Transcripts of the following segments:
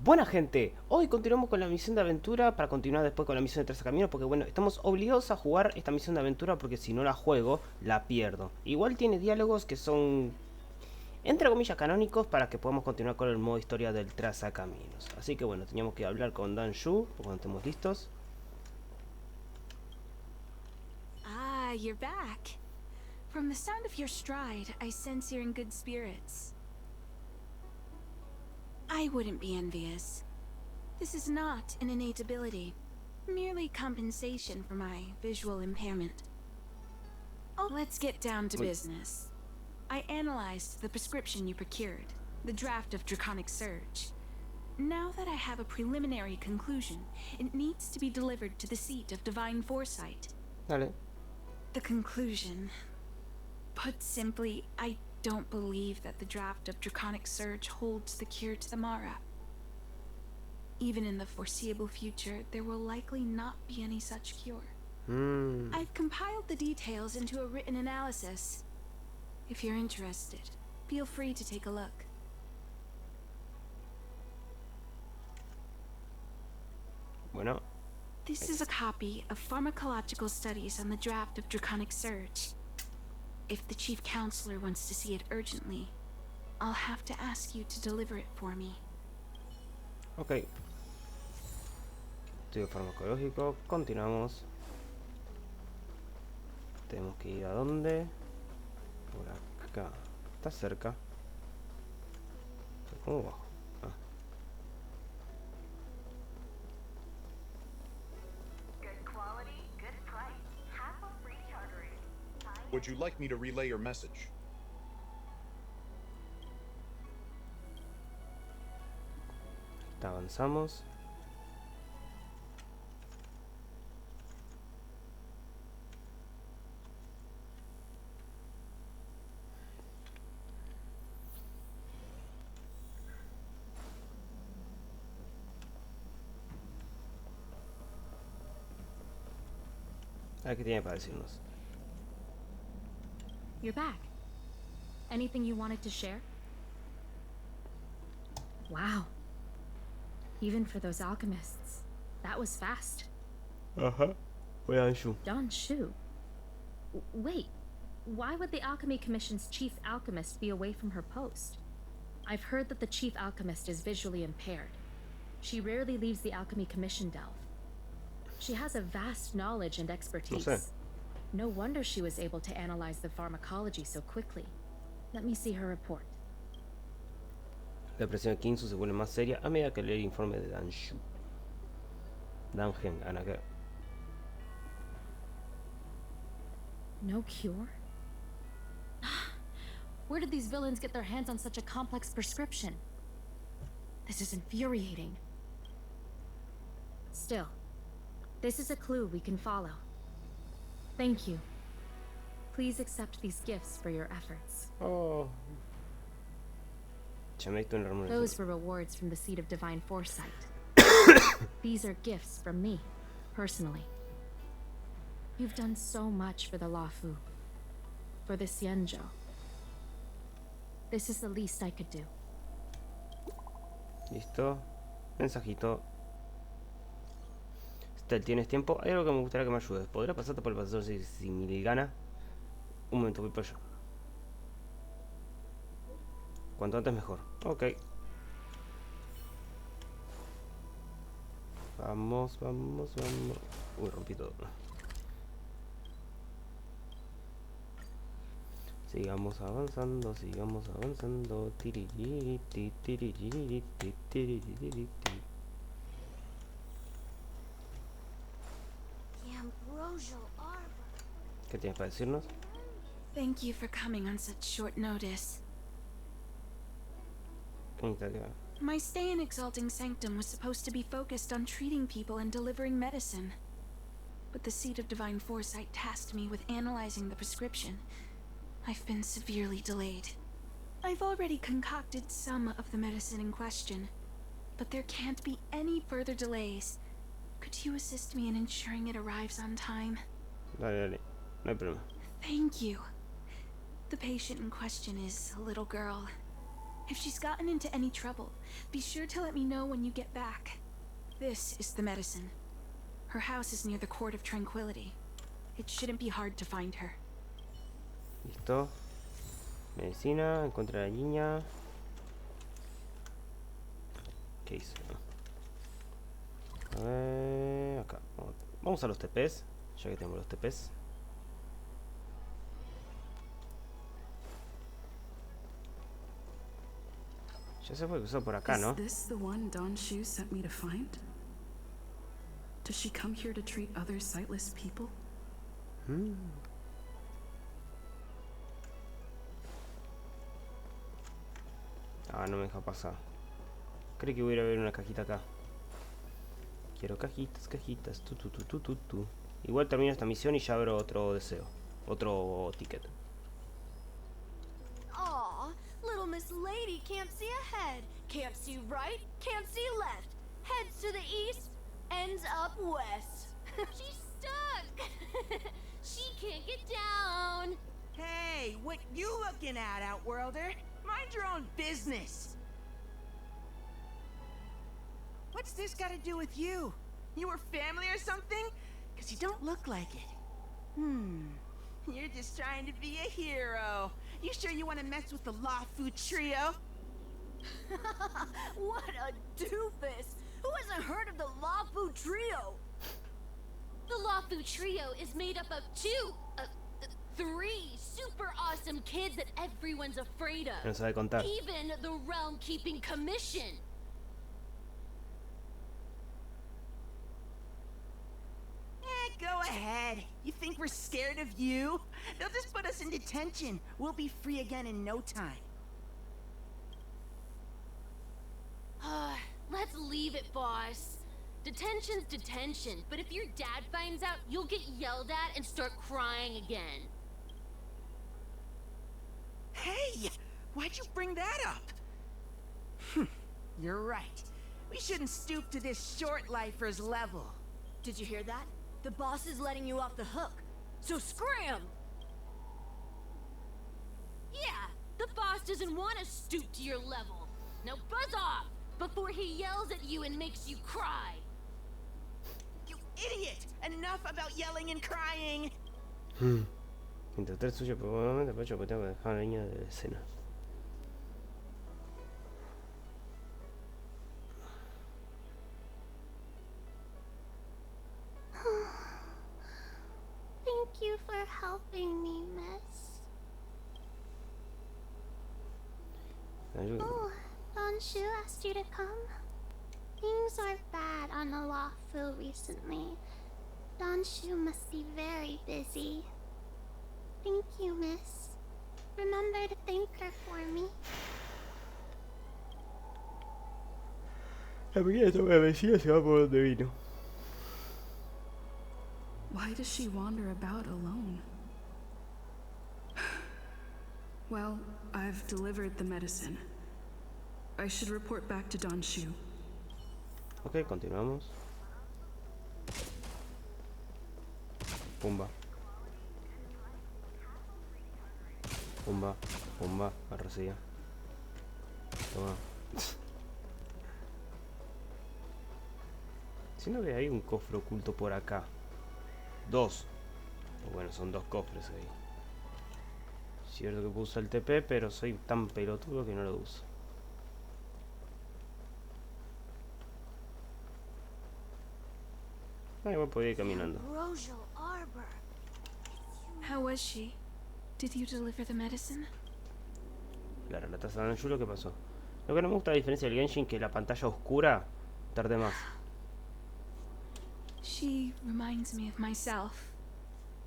Buena gente, hoy continuamos con la misión de aventura para continuar después con la misión de Trazacaminos porque bueno, estamos obligados a jugar esta misión de aventura porque si no la juego, la pierdo. Igual tiene diálogos que son, entre comillas, canónicos para que podamos continuar con el modo historia del Trazacaminos. Así que bueno, teníamos que hablar con Xianzhou cuando estemos listos. Ah, you're back. From the sound of your stride, I sense you're in good spirits. I wouldn't be envious. This is not an innate ability, merely compensation for my visual impairment. Oh, let's get down to business. I analyzed the prescription you procured, the draft of Draconic Surge. Now that I have a preliminary conclusion, it needs to be delivered to the seat of Divine Foresight. Dale. The conclusion. Put simply, I don't believe that the draft of Draconic Surge holds the cure to the Mara. Even in the foreseeable future, there will likely not be any such cure. I've compiled the details into a written analysis. If you're interested, feel free to take a look. Bueno. This is a copy of pharmacological studies on the draft of Draconic Surge. If the Chief Counselor wants to see it urgently, I'll have to ask you to deliver it for me. Ok. Estudio farmacológico. Continuamos. Tenemos que ir a dónde. Por acá. Está cerca. ¿Cómo bajo? Ah. Would you like me to relay your message? Avanzamos. A ver qué tiene para decirnos. You're back. Anything you wanted to share? Wow. Even for those alchemists, that was fast. Ajá. Fue Xianzhou. Xianzhou? Wait, why would the Alchemy Commission's chief alchemist be away from her post? I've heard that the chief alchemist is visually impaired. She rarely leaves the Alchemy Commission delve. She has a vast knowledge and expertise. No sé. No wonder she was able to analyze the pharmacology so quickly. Let me see her report. La presión de Kinsu se vuelve más seria a medida que lee el informe de Xianzhou. Dangen, Anaker. No cure? Where did these villains get their hands on such a complex prescription? This is infuriating. Still, this is a clue we can follow. Thank you. Please accept these gifts for your efforts. Oh. Those were rewards from the seat of Divine Foresight. These are gifts from me, personally. You've done so much for the Luofu, for the Xianzhou. This is the least I could do. Listo. Mensajito. Estel, ¿tienes tiempo? Hay algo que me gustaría que me ayudes. ¿Podrás pasarte por el pasador si me gana? Un momento, voy por allá. Cuanto antes mejor. Ok. Vamos, vamos, vamos. Uy, rompí todo. Sigamos avanzando, sigamos avanzando. ¿Qué tienes para decirnos? Thank you for coming on such short notice. My stay in Exalting Sanctum was supposed to be focused on treating people and delivering medicine. But the Seat of Divine Foresight tasked me with analyzing the prescription. I've been severely delayed. I've already concocted some of the medicine in question, but there can't be any further delays. Could you assist me in ensuring it arrives on time? Dale, dale. No hay problema. Thank you. The patient in question is a little girl. If she's gotten into any trouble, be sure to let me know when you get back. This is the medicine. Her house is near the Court of Tranquility. It shouldn't be hard to find her. Listo. Medicina, encuentra a la niña. ¿Qué hice? A ver, acá. Vamos a los TPs, ya que tenemos los TPs. Ya se fue cruzar por acá, ¿no? Is this the one Don Shu sent me to find? Does she come here to treat other sightless people? Ah, no me deja pasar. Creo que voy a ir a ver una cajita acá. Quiero cajitas, cajitas. Tu. Igual termino esta misión y ya abro otro deseo. Otro ticket. Aw, little Miss Lady can't see ahead, can't see right, can't see left. Heads to the east, ends up west. She's stuck! She can't get down! Hey, what you looking at, Outworlder? Mind your own business. What's this got to do with you? You were family or something? Because you don't look like it. You're just trying to be a hero. You sure you want to mess with the Luofu trio? What a doofus! Who hasn't heard of the Luofu trio? The Luofu trio is made up of three super awesome kids that everyone's afraid of. No sabe contar. Even the Realm Keeping Commission. Go ahead. You think we're scared of you? They'll just put us in detention. We'll be free again in no time. Let's leave it, boss. Detention's detention, but if your dad finds out, you'll get yelled at and start crying again. Hey! Why'd you bring that up? You're right. We shouldn't stoop to this short-lifer's level. Did you hear that? The boss is letting you off the hook. So scram! Yeah, the boss doesn't want to stoop to your level. Now buzz off before he yells at you and makes you cry. You idiot! Enough about yelling and crying! Intenté el suyo, pero nuevamente aprovecho porque tengo que dejar a la niña de escena. Thank you for helping me, miss. Oh, Don Shu asked you to come? Things are bad on the Luofu recently. Don Shu must be very busy. Thank you, miss. Remember to thank her for me. La pequeña toma de vecina se va por donde vino. Why does she wander about alone? Well, I've delivered the medicine. I should report back to Don Shu. Ok, continuamos. Pumba. Pumba, pumba, arrasilla. Toma. Siento que hay un cofre oculto por acá. Dos. O bueno, son dos cofres ahí. Cierto que puedo usar el TP, pero soy tan pelotudo que no lo uso. Igual podía ir caminando. How was she? Did you deliver the medicine? Claro, la taza de Anjulo, ¿qué pasó? Lo que no me gusta a diferencia del Genshin, que la pantalla oscura tarde más. She reminds me of myself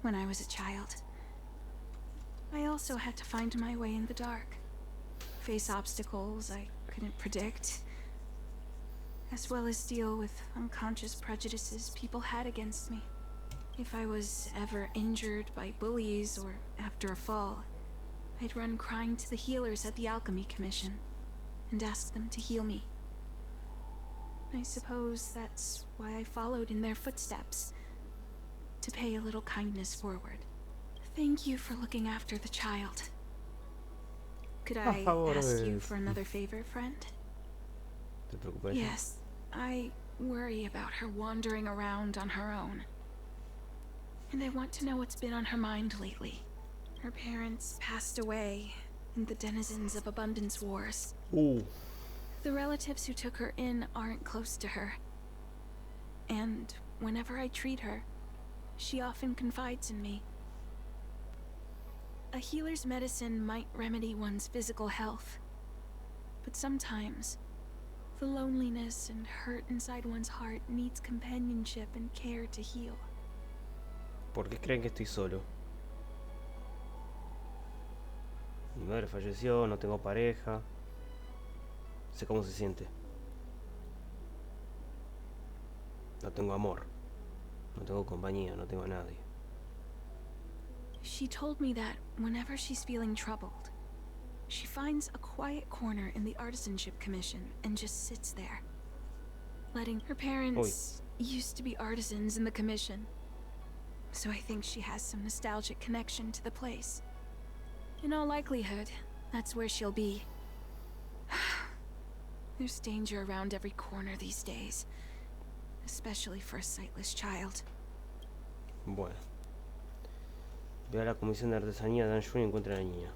when I was a child. I also had to find my way in the dark, face obstacles I couldn't predict, as well as deal with unconscious prejudices people had against me. If I was ever injured by bullies or after a fall, I'd run crying to the healers at the Alchemy Commission and ask them to heal me. I suppose that's why I followed in their footsteps, to pay a little kindness forward. Thank you for looking after the child. Could A I ask you favores. for another favor, friend? ¿Te preocupa eso? Yes, I worry about her wandering around on her own. And I want to know what's been on her mind lately. Her parents passed away in the denizens of Abundance Wars. The relatives who took her in aren't close to her. And whenever I treat her, she often confides in me. A healer's medicine might remedy one's physical health, but sometimes the loneliness and hurt inside one's heart needs companionship and care to heal. ¿Por qué creen que estoy solo? Mi madre falleció, no tengo pareja. Sé cómo se siente. No tengo amor. No tengo compañía, no tengo a nadie. She told me that whenever she's feeling troubled, she finds a quiet corner in the Artisanship Commission and just sits there. Letting her parents used to be artisans in the commission, so I think she has some nostalgic connection to the place. In all likelihood, that's where she'll be. There's danger around every corner these days, especially for a sightless child. Bueno. Ve a la comisión de artesanía de TINGYUN y encuentra a la niña.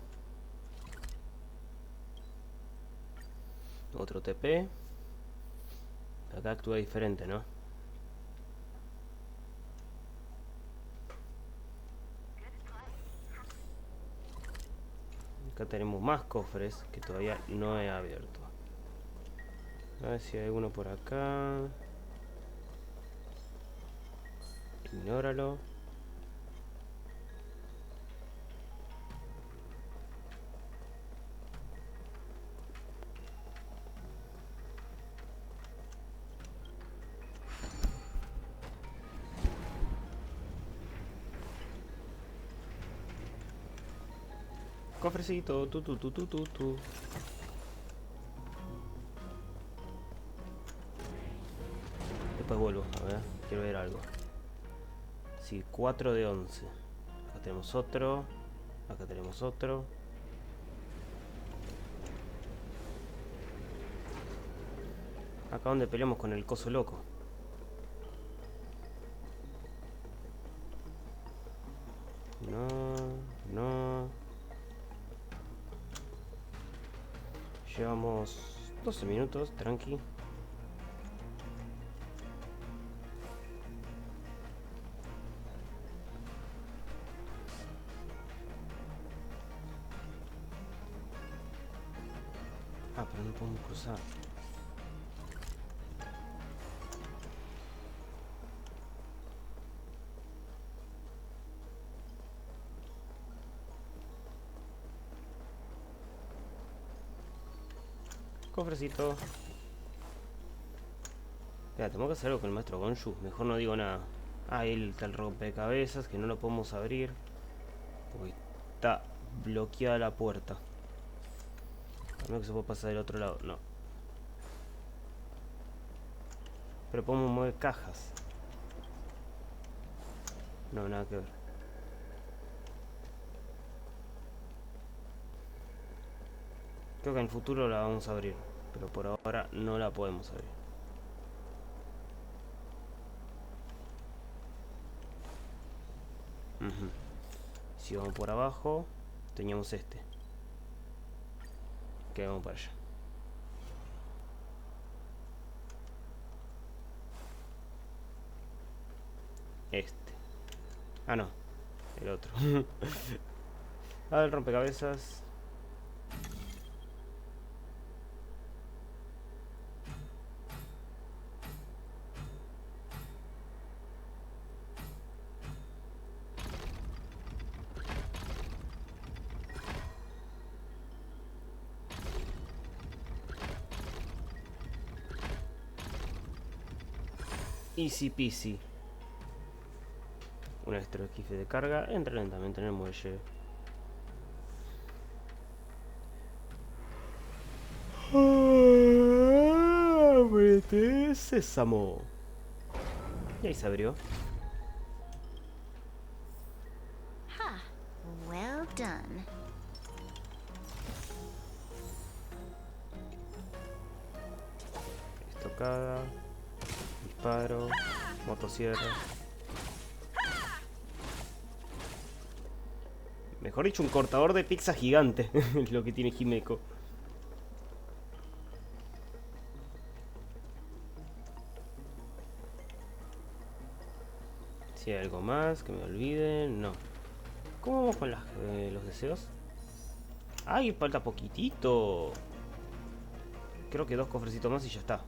Otro TP. Acá actúa diferente, ¿no? Acá tenemos más cofres que todavía no he abierto. A ver si hay alguno por acá. Ignóralo. Cofrecito, tu. Después vuelvo, a ver, quiero ver algo. Sí, 4 de 11. Acá tenemos otro. Acá tenemos otro. Acá donde peleamos con el coso loco. No. Llevamos 12 minutos, tranqui. Ah, pero no podemos cruzar. Cofrecito. Espera, tengo que hacer algo con el maestro Gonju. Mejor no digo nada. Ah, ahí está el rompecabezas que no lo podemos abrir porque está bloqueada la puerta. A menos que se pueda pasar del otro lado. No. Pero podemos mover cajas. No, nada que ver. Creo que en el futuro la vamos a abrir, pero por ahora no la podemos abrir. Si vamos por abajo, teníamos este. Que vamos para allá. Este. Ah, no. El otro. Ah, el rompecabezas. Easy peasy. Un extra esquife de carga. Entra lentamente en el muelle. Ábrete, sésamo. Y ahí se abrió. Ha! Well done. estocada. Disparo. Motosierra. Mejor dicho, un cortador de pizza gigante. Es lo que tiene Himeko. Si hay algo más que me olviden. No. ¿Cómo vamos con los deseos? ¡Ay! Falta poquitito. Creo que 2 cofrecitos más y ya está.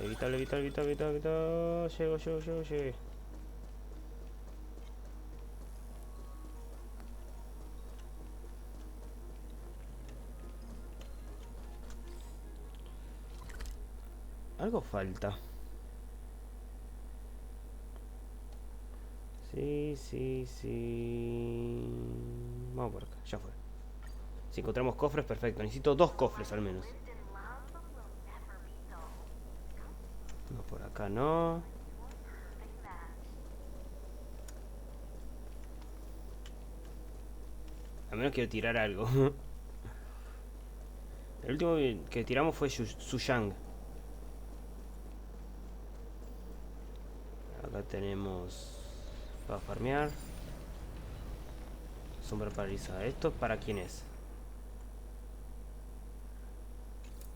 Evita. Llego. Llegué. Algo falta. Sí. Vamos por acá, ya fue. Si encontramos cofres, perfecto. Necesito 2 cofres al menos. No, por acá no. Al menos quiero tirar algo. El último que tiramos fue Xuyang. Acá tenemos para farmear. Sombra paralizada. ¿Esto para quién es?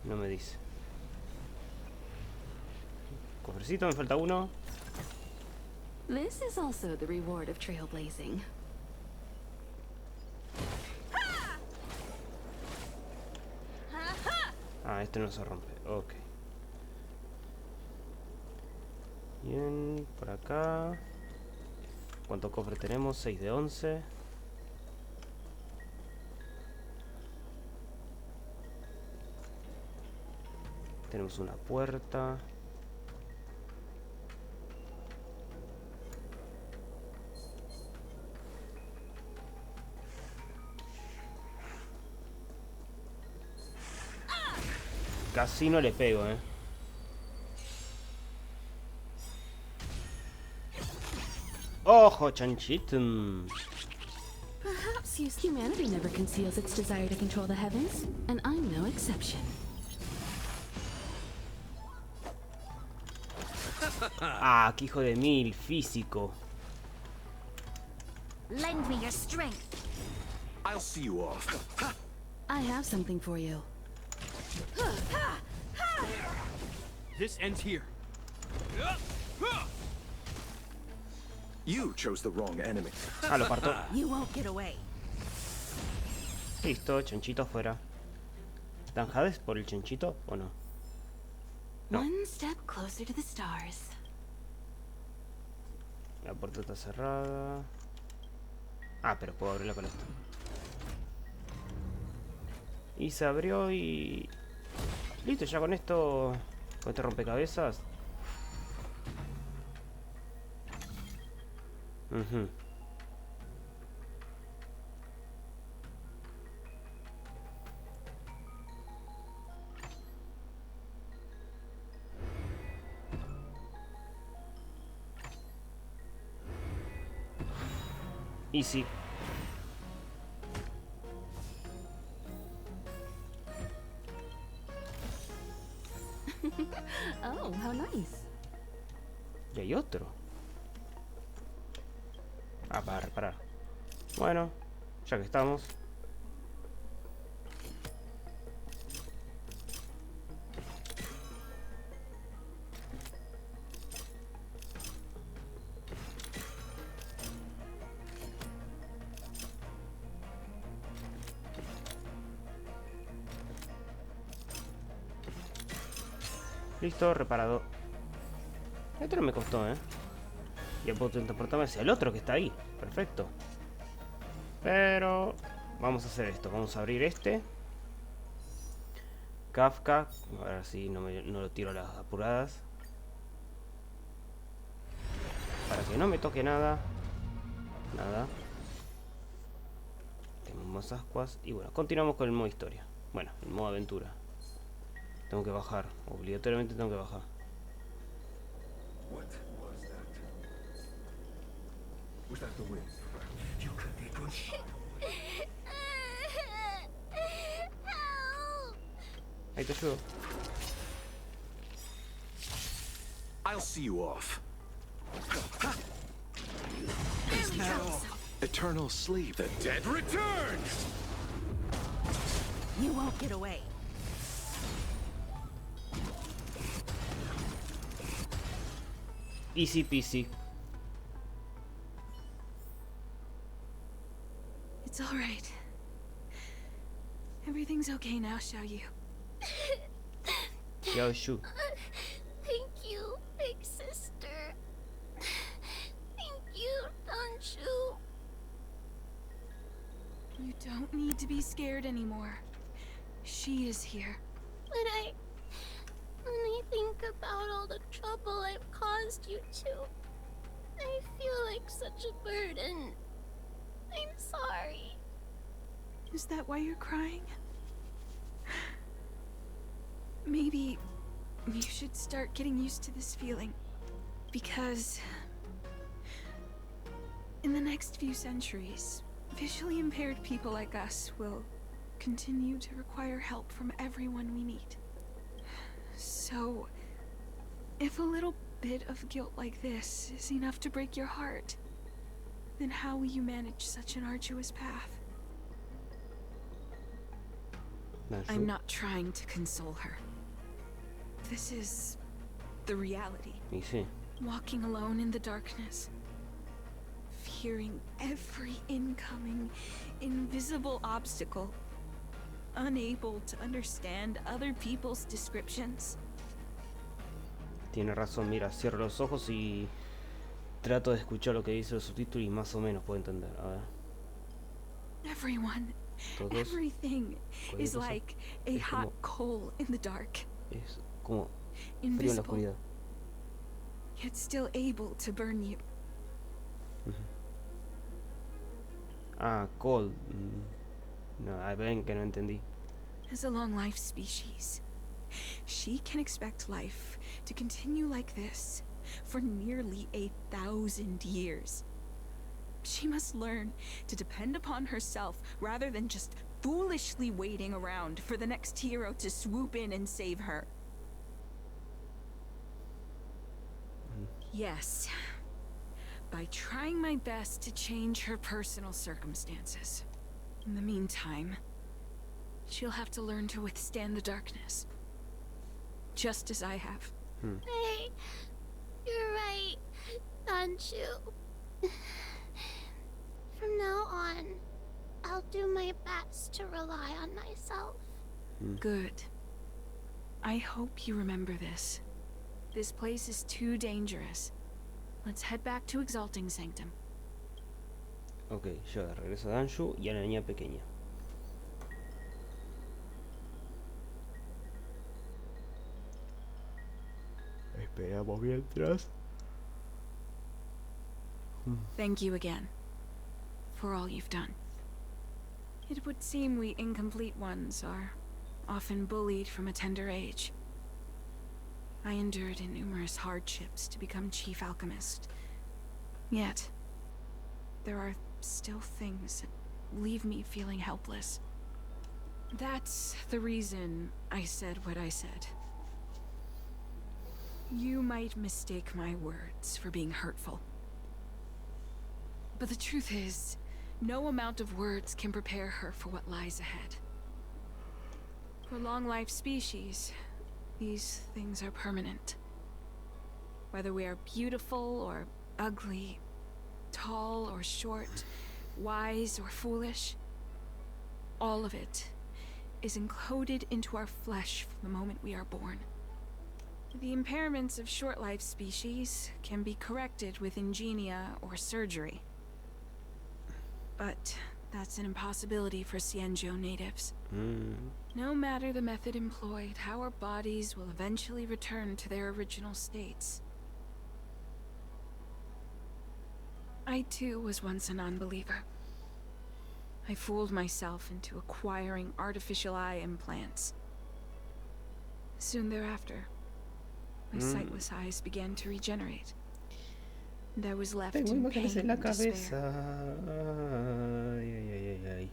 No me dice. Cofrecito, me falta uno. This is also the reward of trailblazing. Ah, este no se rompe. Ok. Bien, por acá. ¿Cuántos cofres tenemos? 6 de 11. Tenemos una puerta. Casi no le pego, ¡Ojo, chanchito! Perhaps humanity never conceals its desire to control the heavens, and I'm no exception. Ah, qué hijo de mil, físico. Lend me your strength. I'll see you off. I have something for you. This ends here. You chose the wrong enemy. Ah, lo parto. You won't get away. Listo, chanchito afuera. ¿Dan Hades por el chanchito o no? No. One step closer to the stars. La puerta está cerrada. Ah, pero puedo abrirla con esto. Y se abrió y... Listo, ya con esto... Con este rompecabezas. Y sí. Oh, how nice. Y hay otro. Ah, para reparar. Bueno, ya que estamos. Listo, reparado. Esto no me costó, Ya puedo transportarme hacia el otro que está ahí. Perfecto. Pero... Vamos a hacer esto. Vamos a abrir este. Kafka. A ver si no lo tiro a las apuradas. Para que no me toque nada. Nada. Tenemos más ascuas. Y bueno, continuamos con el modo historia. Bueno, el modo aventura. Tengo que bajar. Obligatoriamente tengo que bajar. What was that? Was that the wind? You could be good. Help! Ahí te ayudo. I'll see you off. Is that all? Eternal sleep. The dead return! You won't get away. Easy peasy. It's all right. Everything's okay now, Xiaoyu. Xianzhou. Thank you, big sister. Thank you, Danshu. You don't need to be scared anymore. She is here. When I think about all the trouble I've caused you two, I feel like such a burden. I'm sorry. Is that why you're crying? Maybe you should start getting used to this feeling. Because in the next few centuries, visually impaired people like us will continue to require help from everyone we meet. So, if a little bit of guilt like this is enough to break your heart, then how will you manage such an arduous path? I'm not trying to console her. This is the reality. Y sí. Walking alone in the darkness. Fearing every incoming, invisible obstacle. Unable to understand other people's descriptions. Tiene razón, mira, cierro los ojos y trato de escuchar lo que dice el subtítulo y más o menos puedo entender. A ver. Everyone, Todos, everything is cosa, like a es hot como- coal in the dark. Es como frío en la Invisible, oscuridad. yet still able to burn you. Ah, cold. No, ven que no entendí. As a long-life species, she can expect life to continue like this for nearly 1,000 years. She must learn to depend upon herself rather than just foolishly waiting around for the next hero to swoop in and save her. Yes, by trying my best to change her personal circumstances. In the meantime, she'll have to learn to withstand the darkness. Just as I have. Hey, you're right, Danshu. From now on, I'll do my best to rely on myself. Good. I hope you remember this. This place is too dangerous. Let's head back to Exalting Sanctum. Ok, yo regreso a Danshu y a la niña pequeña. Esperamos mientras. Thank you again for all you've done. It would seem we incomplete ones are often bullied from a tender age. I endured numerous hardships to become chief alchemist. Yet, there are still things that leave me feeling helpless. That's the reason I said what I said. You might mistake my words for being hurtful. But the truth is, no amount of words can prepare her for what lies ahead. For long-life species, these things are permanent. Whether we are beautiful or ugly, tall or short, wise or foolish, all of it is encoded into our flesh from the moment we are born. The impairments of short-life species can be corrected with ingenia or surgery. But that's an impossibility for Xianzhou natives. No matter the method employed, our bodies will eventually return to their original states. I too was once a non-believer. I fooled myself into acquiring artificial eye implants. Soon thereafter, my sightless eyes began to regenerate. And I was left Tengo in pain imágenes en la and cabeza. despair. Ay, ay, ay, ay, ay.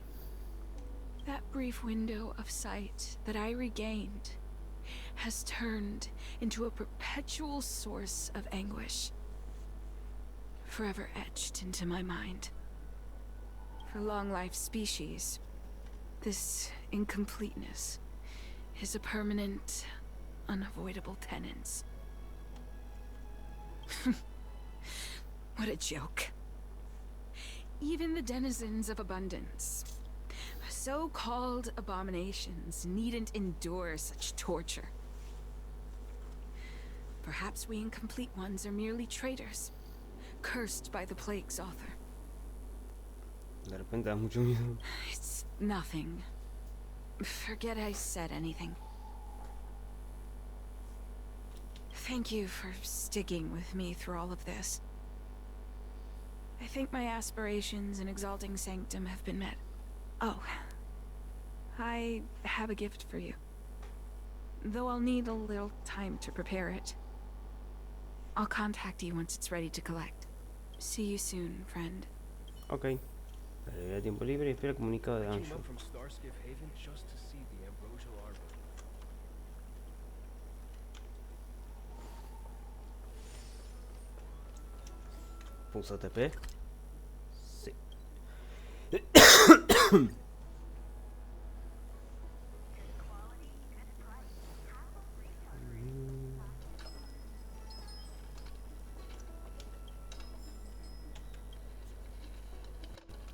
That brief window of sight that I regained has turned into a perpetual source of anguish, forever etched into my mind. For long-life species, this incompleteness is a permanent, unavoidable tenance. What a joke. Even the denizens of abundance, so-called abominations, needn't endure such torture. Perhaps we incomplete ones are merely traitors, cursed by the plague's author. De repente da mucho miedo. It's nothing. Forget I said anything. Thank you for sticking with me through all of this. I think my aspirations in exalting sanctum have been met. Oh, I have a gift for you. Though I'll need a little time to prepare it. I'll contact you once it's ready to collect. See you soon, friend. Ok. Haré tiempo libre y espera el comunicado de Xianzhou. Pulsa TP. Sí.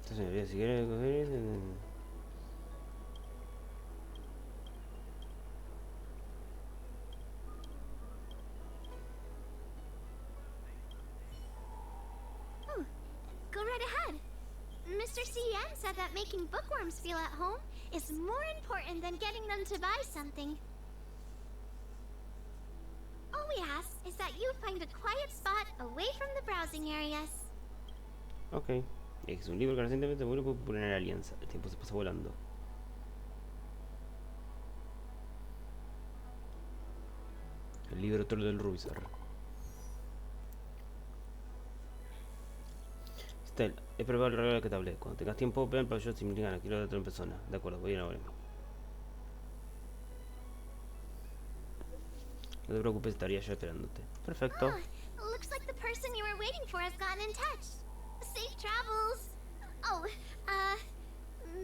Esta señoría, si quiere coger... Go right ahead. Mr. Xian said that making bookworms feel at home is more important than getting them to buy something. All we ask is that you find a quiet spot away from the browsing areas. Ok. Es un libro que recientemente murió por poner alianza. El tiempo se pasa volando. El libro troll del Ruizar. Stella, he preparado el regalo que te hablé. Cuando tengas tiempo, ven para yo sin gana. Quiero de otra persona. De acuerdo, voy a ir ahora mismo. No te preocupes, estaría yo esperándote. Perfecto. Looks like the person you were waiting for has gotten in touch. Safe travels. Oh,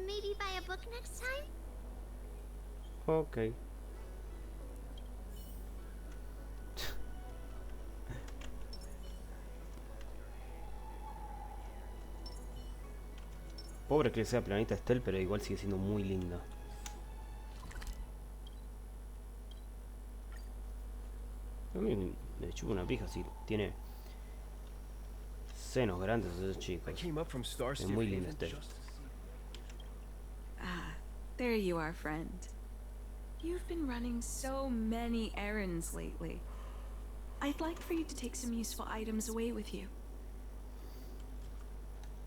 maybe buy a book next time? Ok. Pobre que sea planeta Estel, pero igual sigue siendo muy linda. A mí me chupa una pija si tiene senos grandes ese chico. Es muy linda Estel. Ah, there you are, friend. You've been running so many errands lately. I'd like for you to take some useful items away with you.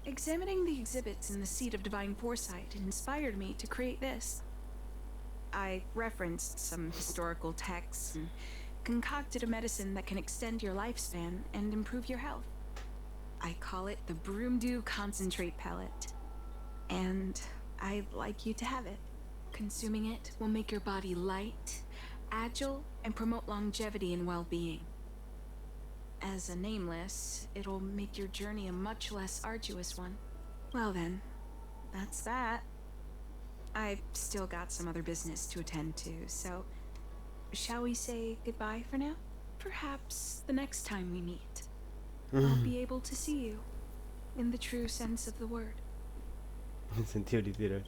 Examining the exhibits in the Seat of Divine Foresight inspired me to create this. I referenced some historical texts and concocted a medicine that can extend your lifespan and improve your health. I call it the Broomdew Concentrate Pellet. And I'd like you to have it. Consuming it will make your body light, agile, and promote longevity and well-being. As a nameless, it'll make your journey a much less arduous one. Well then, that's that. I've still got some other business to attend to, so shall we say goodbye for now? Perhaps the next time we meet, I'll be able to see you in the true sense of the word. En sentido literal.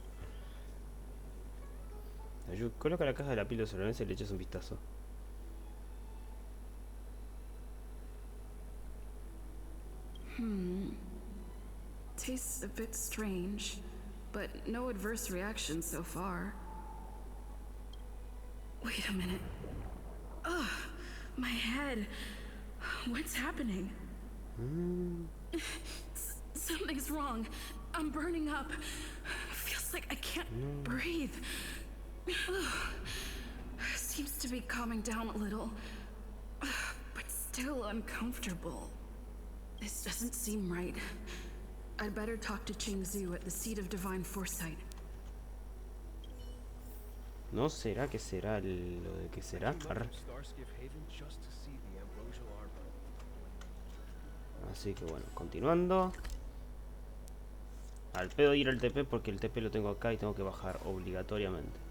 Coloca la caja de la pila sobre la mesa y le echas un vistazo. Tastes a bit strange, but no adverse reaction so far. Wait a minute. Ugh, my head. What's happening? Something's wrong. I'm burning up. Feels like I can't breathe. seems to be calming down a little, but still uncomfortable. This doesn't seem right. I'd better talk to Xianzhou at the seat of divine foresight. ¿No será que será lo de que será? Así que bueno, continuando. Al pedo ir al TP porque el TP lo tengo acá y tengo que bajar obligatoriamente.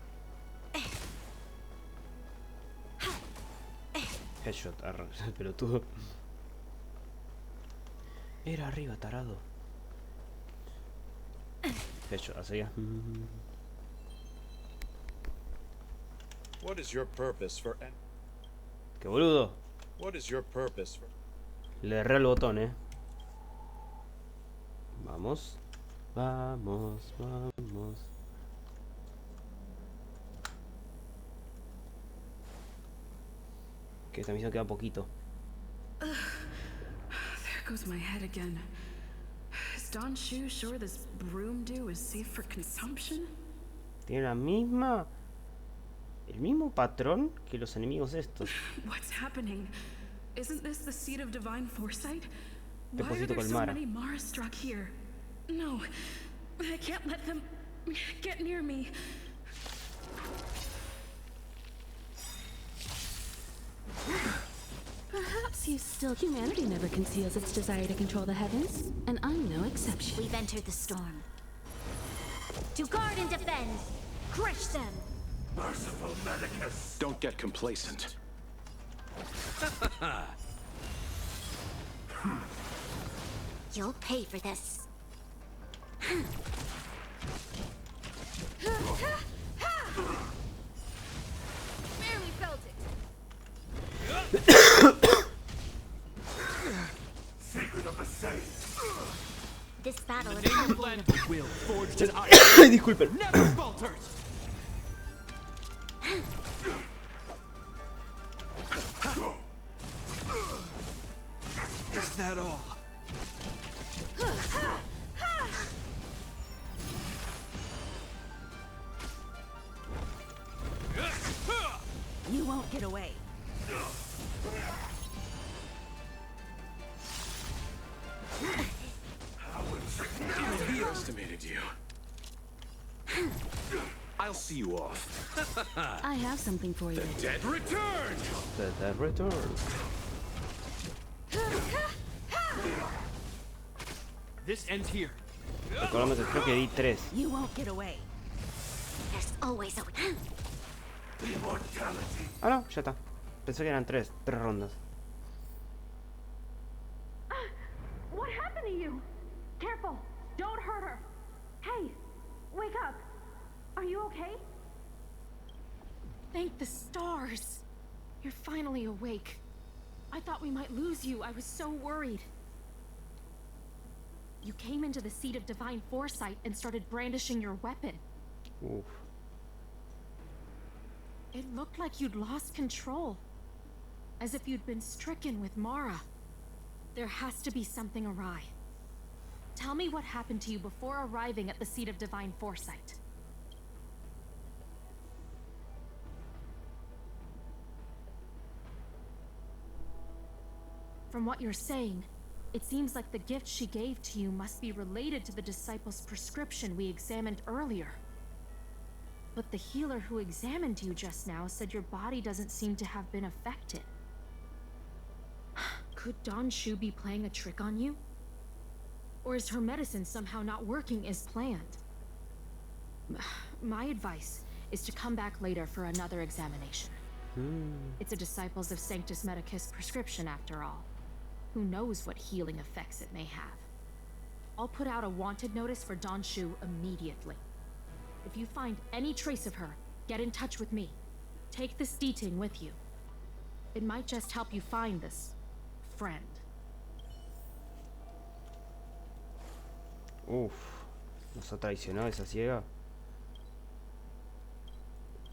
Headshot, el pelotudo. Era arriba, tarado. Headshot, así ya. What is your purpose for... ¡Qué boludo! What is your purpose for... Le erré el botón, Vamos. Vamos, vamos. Que esta misión queda poquito. There goes my head again. Is Don Shu sure this broom dew is safe for consumption? Tiene la misma... el mismo patrón que los enemigos estos. What's happening? Isn't this the seat of divine foresight? Why are Depósito there so Colmara. many Mara struck here? No, I can't let them get near me. Perhaps you still... Humanity never conceals its desire to control the heavens, and I'm no exception. We've entered the storm. To guard and defend! Crush them! Merciful Medicus! Don't get complacent. You'll pay for this. Barely felt it. Secret of the saints. This battle is unavoidable. Will forged in iron. Disculpen. Never falters. Is that all? You won't get away. He estimated you. I'll see you off. I have something for you. The dead return! The dead return. This ends here. Recordamos que creo que di 3. You won't get away. There's always a... Immortality. Ah, no, ya está. Pensé que eran 3 rondas. What happened to you? Careful! Don't hurt her! Hey! Wake up! Are you okay? Thank the stars! You're finally awake. I thought we might lose you. I was so worried. You came into the seat of divine foresight and started brandishing your weapon. Uf. It looked like you'd lost control. As if you'd been stricken with Mara. There has to be something awry. Tell me what happened to you before arriving at the seat of divine foresight. From what you're saying, it seems like the gift she gave to you must be related to the disciple's prescription we examined earlier. But the healer who examined you just now said your body doesn't seem to have been affected. Could Don Shu be playing a trick on you? Or is her medicine somehow not working as planned? My advice is to come back later for another examination. It's a Disciples of Sanctus Medicus prescription after all. Who knows what healing effects it may have. I'll put out a wanted notice for Don Shu immediately. If you find any trace of her, get in touch with me. Take this D-Ting with you. It might just help you find this friend. Uf. Nos ha traicionado esa ciega.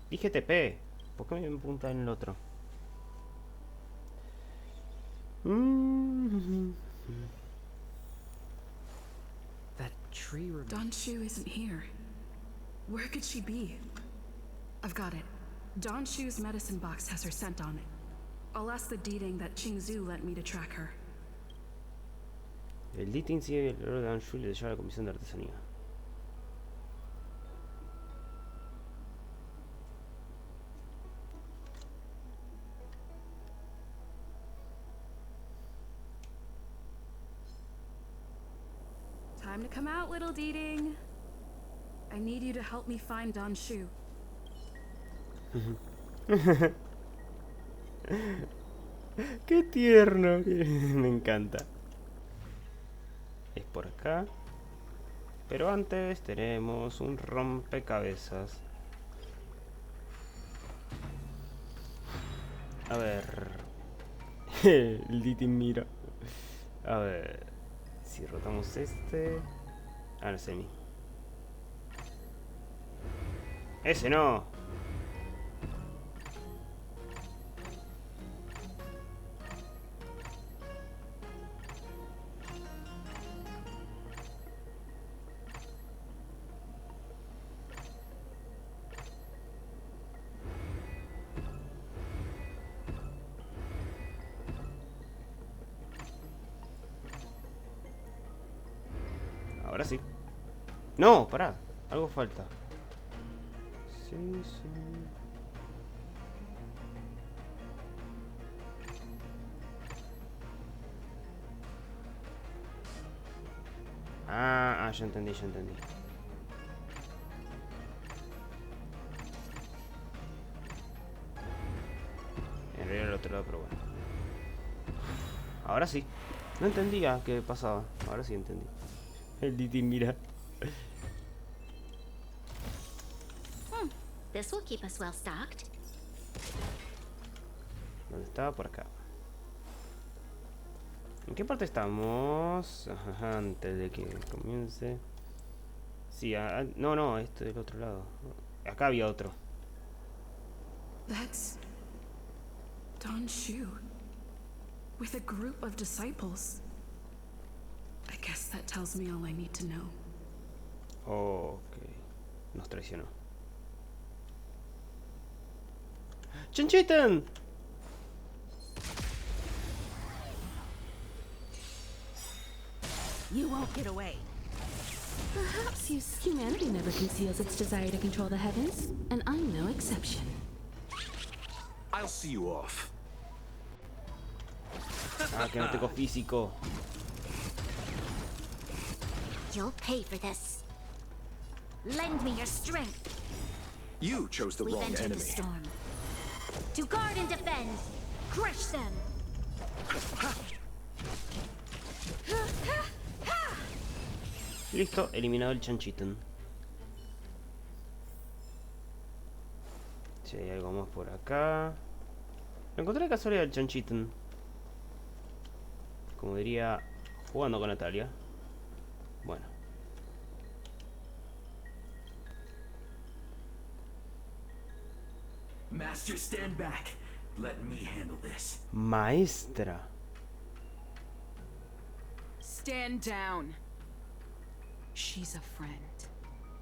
Dije TP. ¿Por qué me apunta en el otro? That tree Don Shu isn't here. Where could she be? I've got it. Don Shu's medicine box has her scent on it. I'll ask the Deeding that Qingzhou lent me to track her. El Deeding sigue el error de Xianzhou y le lleva a la comisión de artesanía. Time to come out, little Deeding. I need you to help me find Don Shu. Qué tierno, me encanta. Es por acá. Pero antes tenemos un rompecabezas. A ver. El Deeding mira. A ver. Si rotamos este. Ah, el semi. ¡Ese no! Ahora sí. No, pará. Algo falta. Sí, sí. Ya entendí, ya entendí. En realidad el otro lado, pero bueno. Ahora sí. No entendía qué pasaba. Ahora sí entendí. El Deeding mira. This will keep us well stocked. ¿Dónde estaba? Por acá. ¿En qué parte estamos? Ajá, antes de que comience. Sí, no, este del otro lado. Acá había otro. That's Don Shu with a group of disciples. I guess that tells me all I need to know. Ok. Nos traicionó. ¡Chanchitan! You won't get away. Perhaps humanity never conceals its desire to control the heavens, and I'm no exception. I'll see you off. Que no tengo físico. You'll pay for this. Lend me your strength. You chose the We've wrong entered enemy. the storm. To guard and defend. Crush them. Listo, eliminado el Chanchitan. Si hay algo más por acá. Lo encontré de casualidad el Chanchitan. Como diría, jugando con Natalia. Bueno. Master, stand back. Let me handle this. Maestra. Stand down. She's a friend.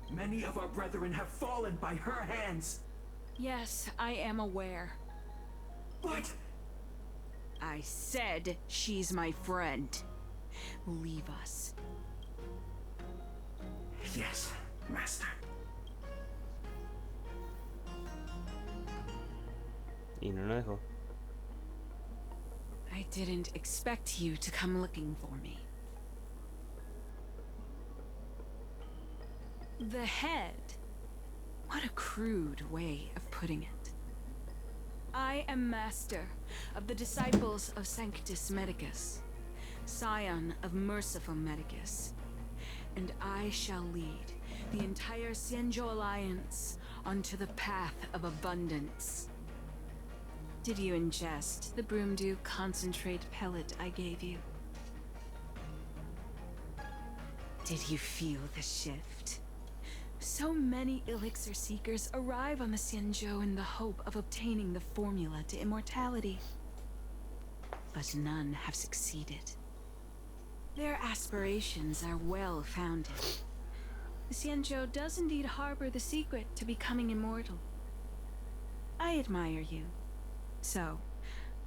Many of our brethren have fallen by her hands. Yes, I am aware. But I said she's my friend. Leave us. yes, Master. Y no lo dejó. I didn't expect you to come looking for me. The head. What a crude way of putting it. I am master of the disciples of Sanctus Medicus, scion of Merciful Medicus, and I shall lead the entire Xianzhou Alliance onto the path of abundance. Did you ingest the Broomdew concentrate pellet I gave you? Did you feel the shift? So many elixir seekers arrive on the Xianzhou in the hope of obtaining the formula to immortality. But none have succeeded. Their aspirations are well founded. The Xianzhou does indeed harbor the secret to becoming immortal. I admire you. So,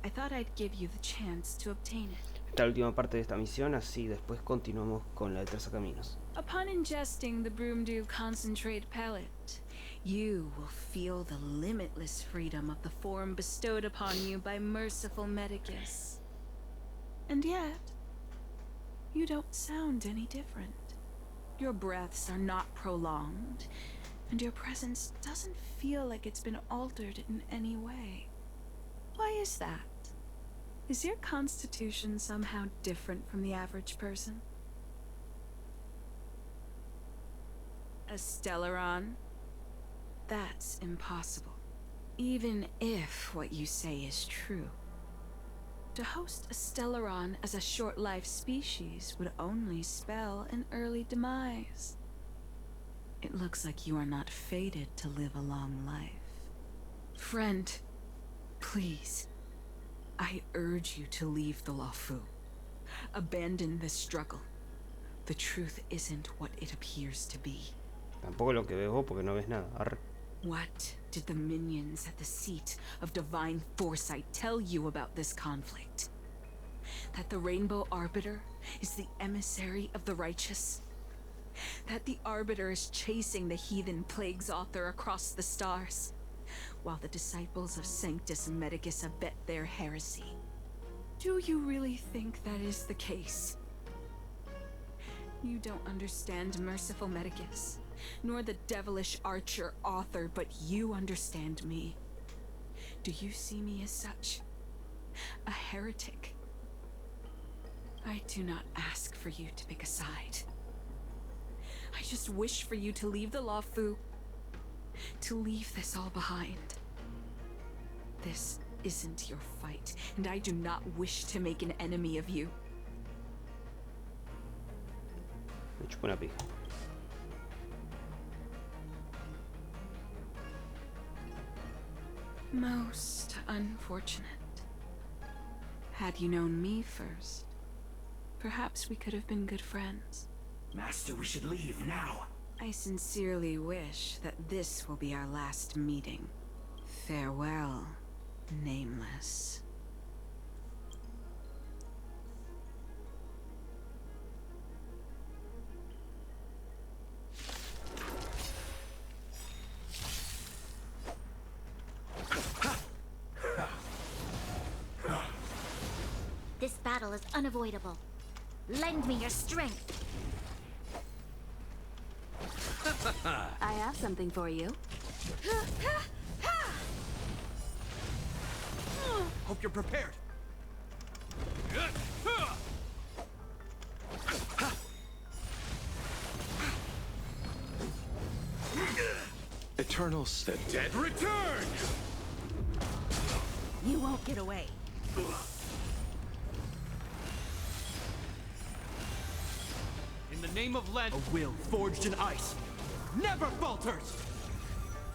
I thought I'd give you the chance to obtain it. Esta última parte de esta misión, así después continuamos con la de Trazacaminos. Upon ingesting the Broomdew concentrate pellet, you will feel the limitless freedom of the form bestowed upon you by merciful Medicus. And yet, you don't sound any different. Your breaths are not prolonged, and your presence doesn't feel like it's been altered in any way. Why is that? Is your constitution somehow different from the average person? A Stellaron? That's impossible. Even if what you say is true. To host a Stellaron as a short-life species would only spell an early demise. It looks like you are not fated to live a long life. Friend, please. I urge you to leave the Luofu. Abandon this struggle. The truth isn't what it appears to be. Tampoco lo que ves vos porque no ves nada. Arre. What did the minions at the seat of divine foresight tell you about this conflict? That the Rainbow Arbiter is the emissary of the righteous? That the Arbiter is chasing the heathen plague's author across the stars, while the disciples of Sanctus Medicus abet their heresy? Do you really think that is the case? You don't understand merciful Medicus, nor the devilish archer author, but you understand me. Do you see me as such? A heretic? I do not ask for you to pick a side. I just wish for you to leave the Luofu, to leave this all behind. This isn't your fight, and I do not wish to make an enemy of you. Me chupo una pija. Most unfortunate. Had you known me first, perhaps we could have been good friends. Master, we should leave now. I sincerely wish that this will be our last meeting. Farewell, Nameless. This battle is unavoidable. Lend me your strength. I have something for you. Hope you're prepared. Eternals. The dead return! You won't get away. In the name of Len, a will forged in ice never falters.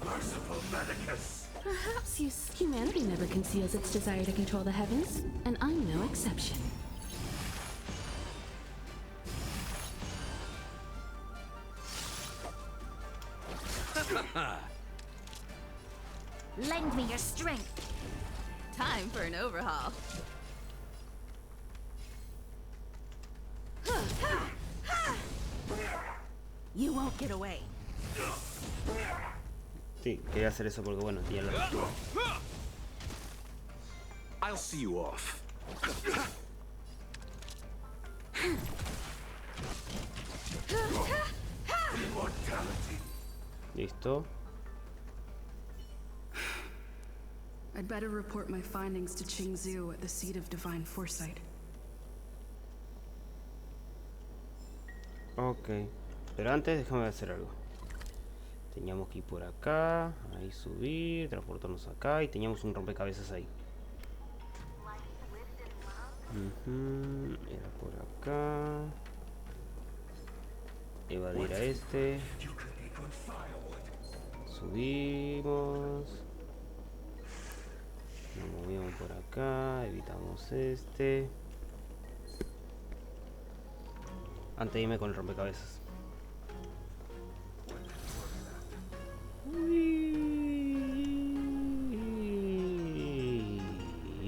Merciful Medicus. Perhaps humanity never conceals its desire to control the heavens, and I'm no exception. Lend me your strength. Time for an overhaul. You won't get away. Sí, quería hacer eso porque bueno, ya lo... I'll see you off. Immortality. Listo. I'd better report my findings to Xianzhou at the seat of divine foresight. Ok. Pero antes déjame hacer algo. Teníamos que ir por acá, ahí subir, transportarnos acá y teníamos un rompecabezas ahí. Era por acá. Evadir a este. Subimos. Nos movimos por acá, evitamos este. Antes de irme con el rompecabezas.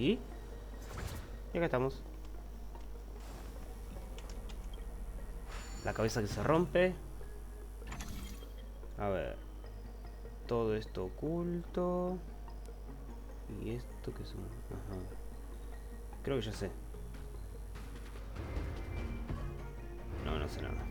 Y acá estamos. La cabeza que se rompe. A ver. Todo esto oculto. Y esto que son... Ajá. Creo que ya sé. No, no sé nada.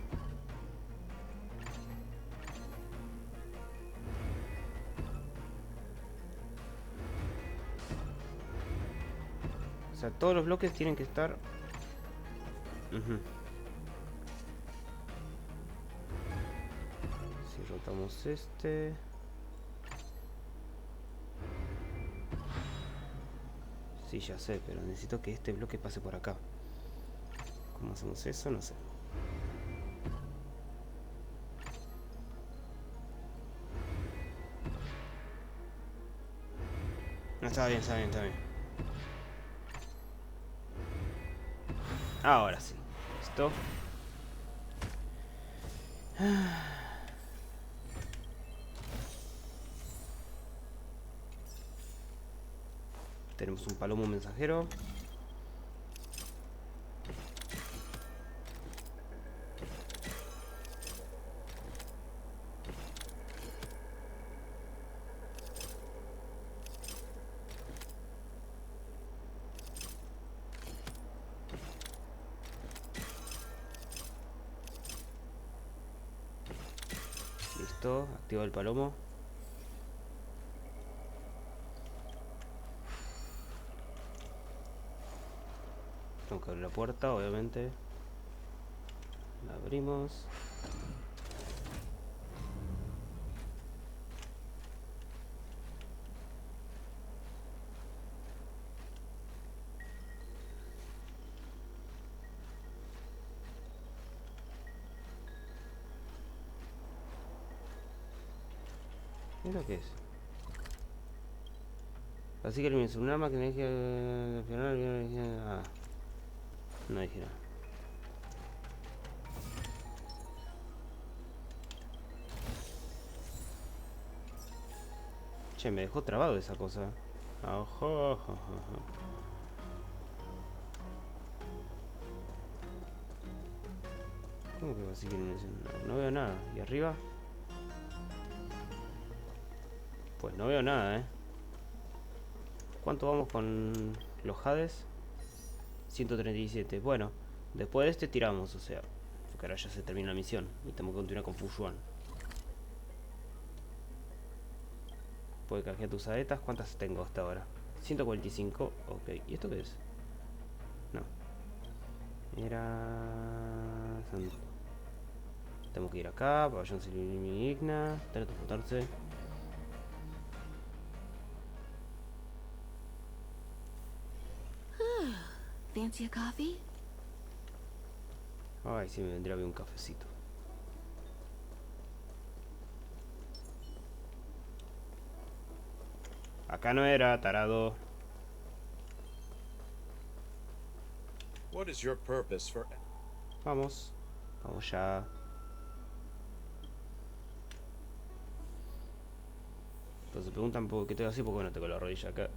O sea, todos los bloques tienen que estar... Si rotamos este... Sí, ya sé, pero necesito que este bloque pase por acá. ¿Cómo hacemos eso? No sé. No, está bien, está bien, está bien. Ahora sí. ¿Listo? Tenemos un palomo mensajero. Listo, activa el palomo. Tengo que abrir la puerta, obviamente. La abrimos. ¿Qué es lo que es? Así que el una máquina dije... Ah, no dije nada. Che, me dejó trabado esa cosa. Ojo, ojo, ojo. ¿Cómo que así que no veo nada? ¿Y arriba? Pues no veo nada, ¿eh? ¿Cuánto vamos con los Hades? 137. Bueno, después de este tiramos, o sea, porque ahora ya se termina la misión y tenemos que continuar con Fuyuan. Puede canjear tus saetas. ¿Cuántas tengo hasta ahora? 145. Ok. ¿Y esto qué es? No. Era... Tenemos que ir acá. Pabellón Igna. Teletransportarse. Fancy a coffee? Ay, sí, me vendría bien un cafecito. Acá no era, tarado. What is your purpose for... Vamos. Vamos ya. Pues se preguntan por qué tengo así, porque no tengo la rodilla acá.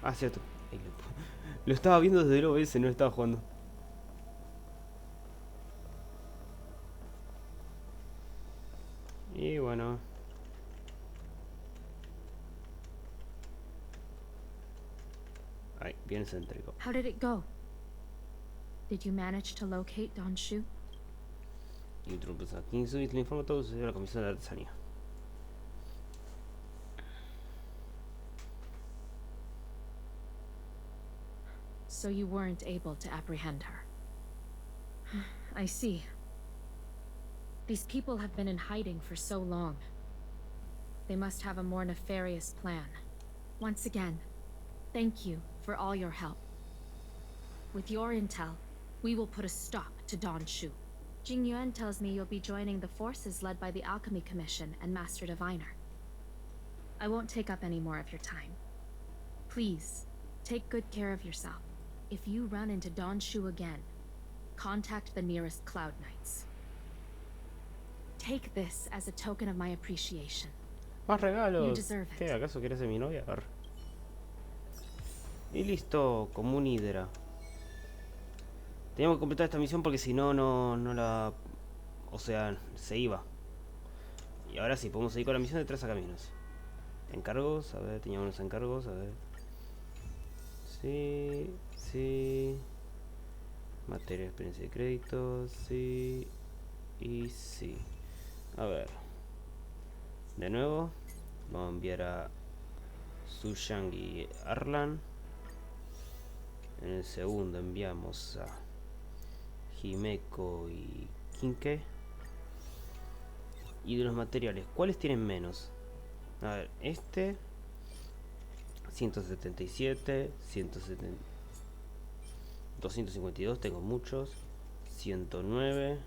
Ah, cierto. Lo estaba viendo desde el OBS, no estaba jugando. Y bueno. Ay, bien céntrico. How did it go? Did you manage to locate Don Shu? Y otro pues aquí le informa todo sobre la comisión de artesanía. So you weren't able to apprehend her. I see. These people have been in hiding for so long. They must have a more nefarious plan. Once again, thank you for all your help. With your intel, we will put a stop to Don Shu. TINGYUN tells me you'll be joining the forces led by the Alchemy Commission and Master Diviner. I won't take up any more of your time. Please, take good care of yourself. If you run into Don Shu again, contact the nearest Cloud Knights. Take this as a token of my appreciation. Más You regalos. deserve it. ¿Qué? ¿Acaso quieres ser mi novia? Arre. Y listo, como un hidra. Teníamos que completar esta misión porque si no, no la... O sea, se iba. Y ahora sí, podemos seguir con la misión de Trazacaminos. Encargos, a ver, teníamos unos encargos, a ver. Sí, sí. Materia de experiencia de crédito, sí. Y sí. A ver. De nuevo. Vamos a enviar a Sushang y Arlan. En el segundo enviamos a Himeko y Kinke. Y de los materiales, ¿cuáles tienen menos? A ver, este 177, 170, 252, tengo muchos. 109,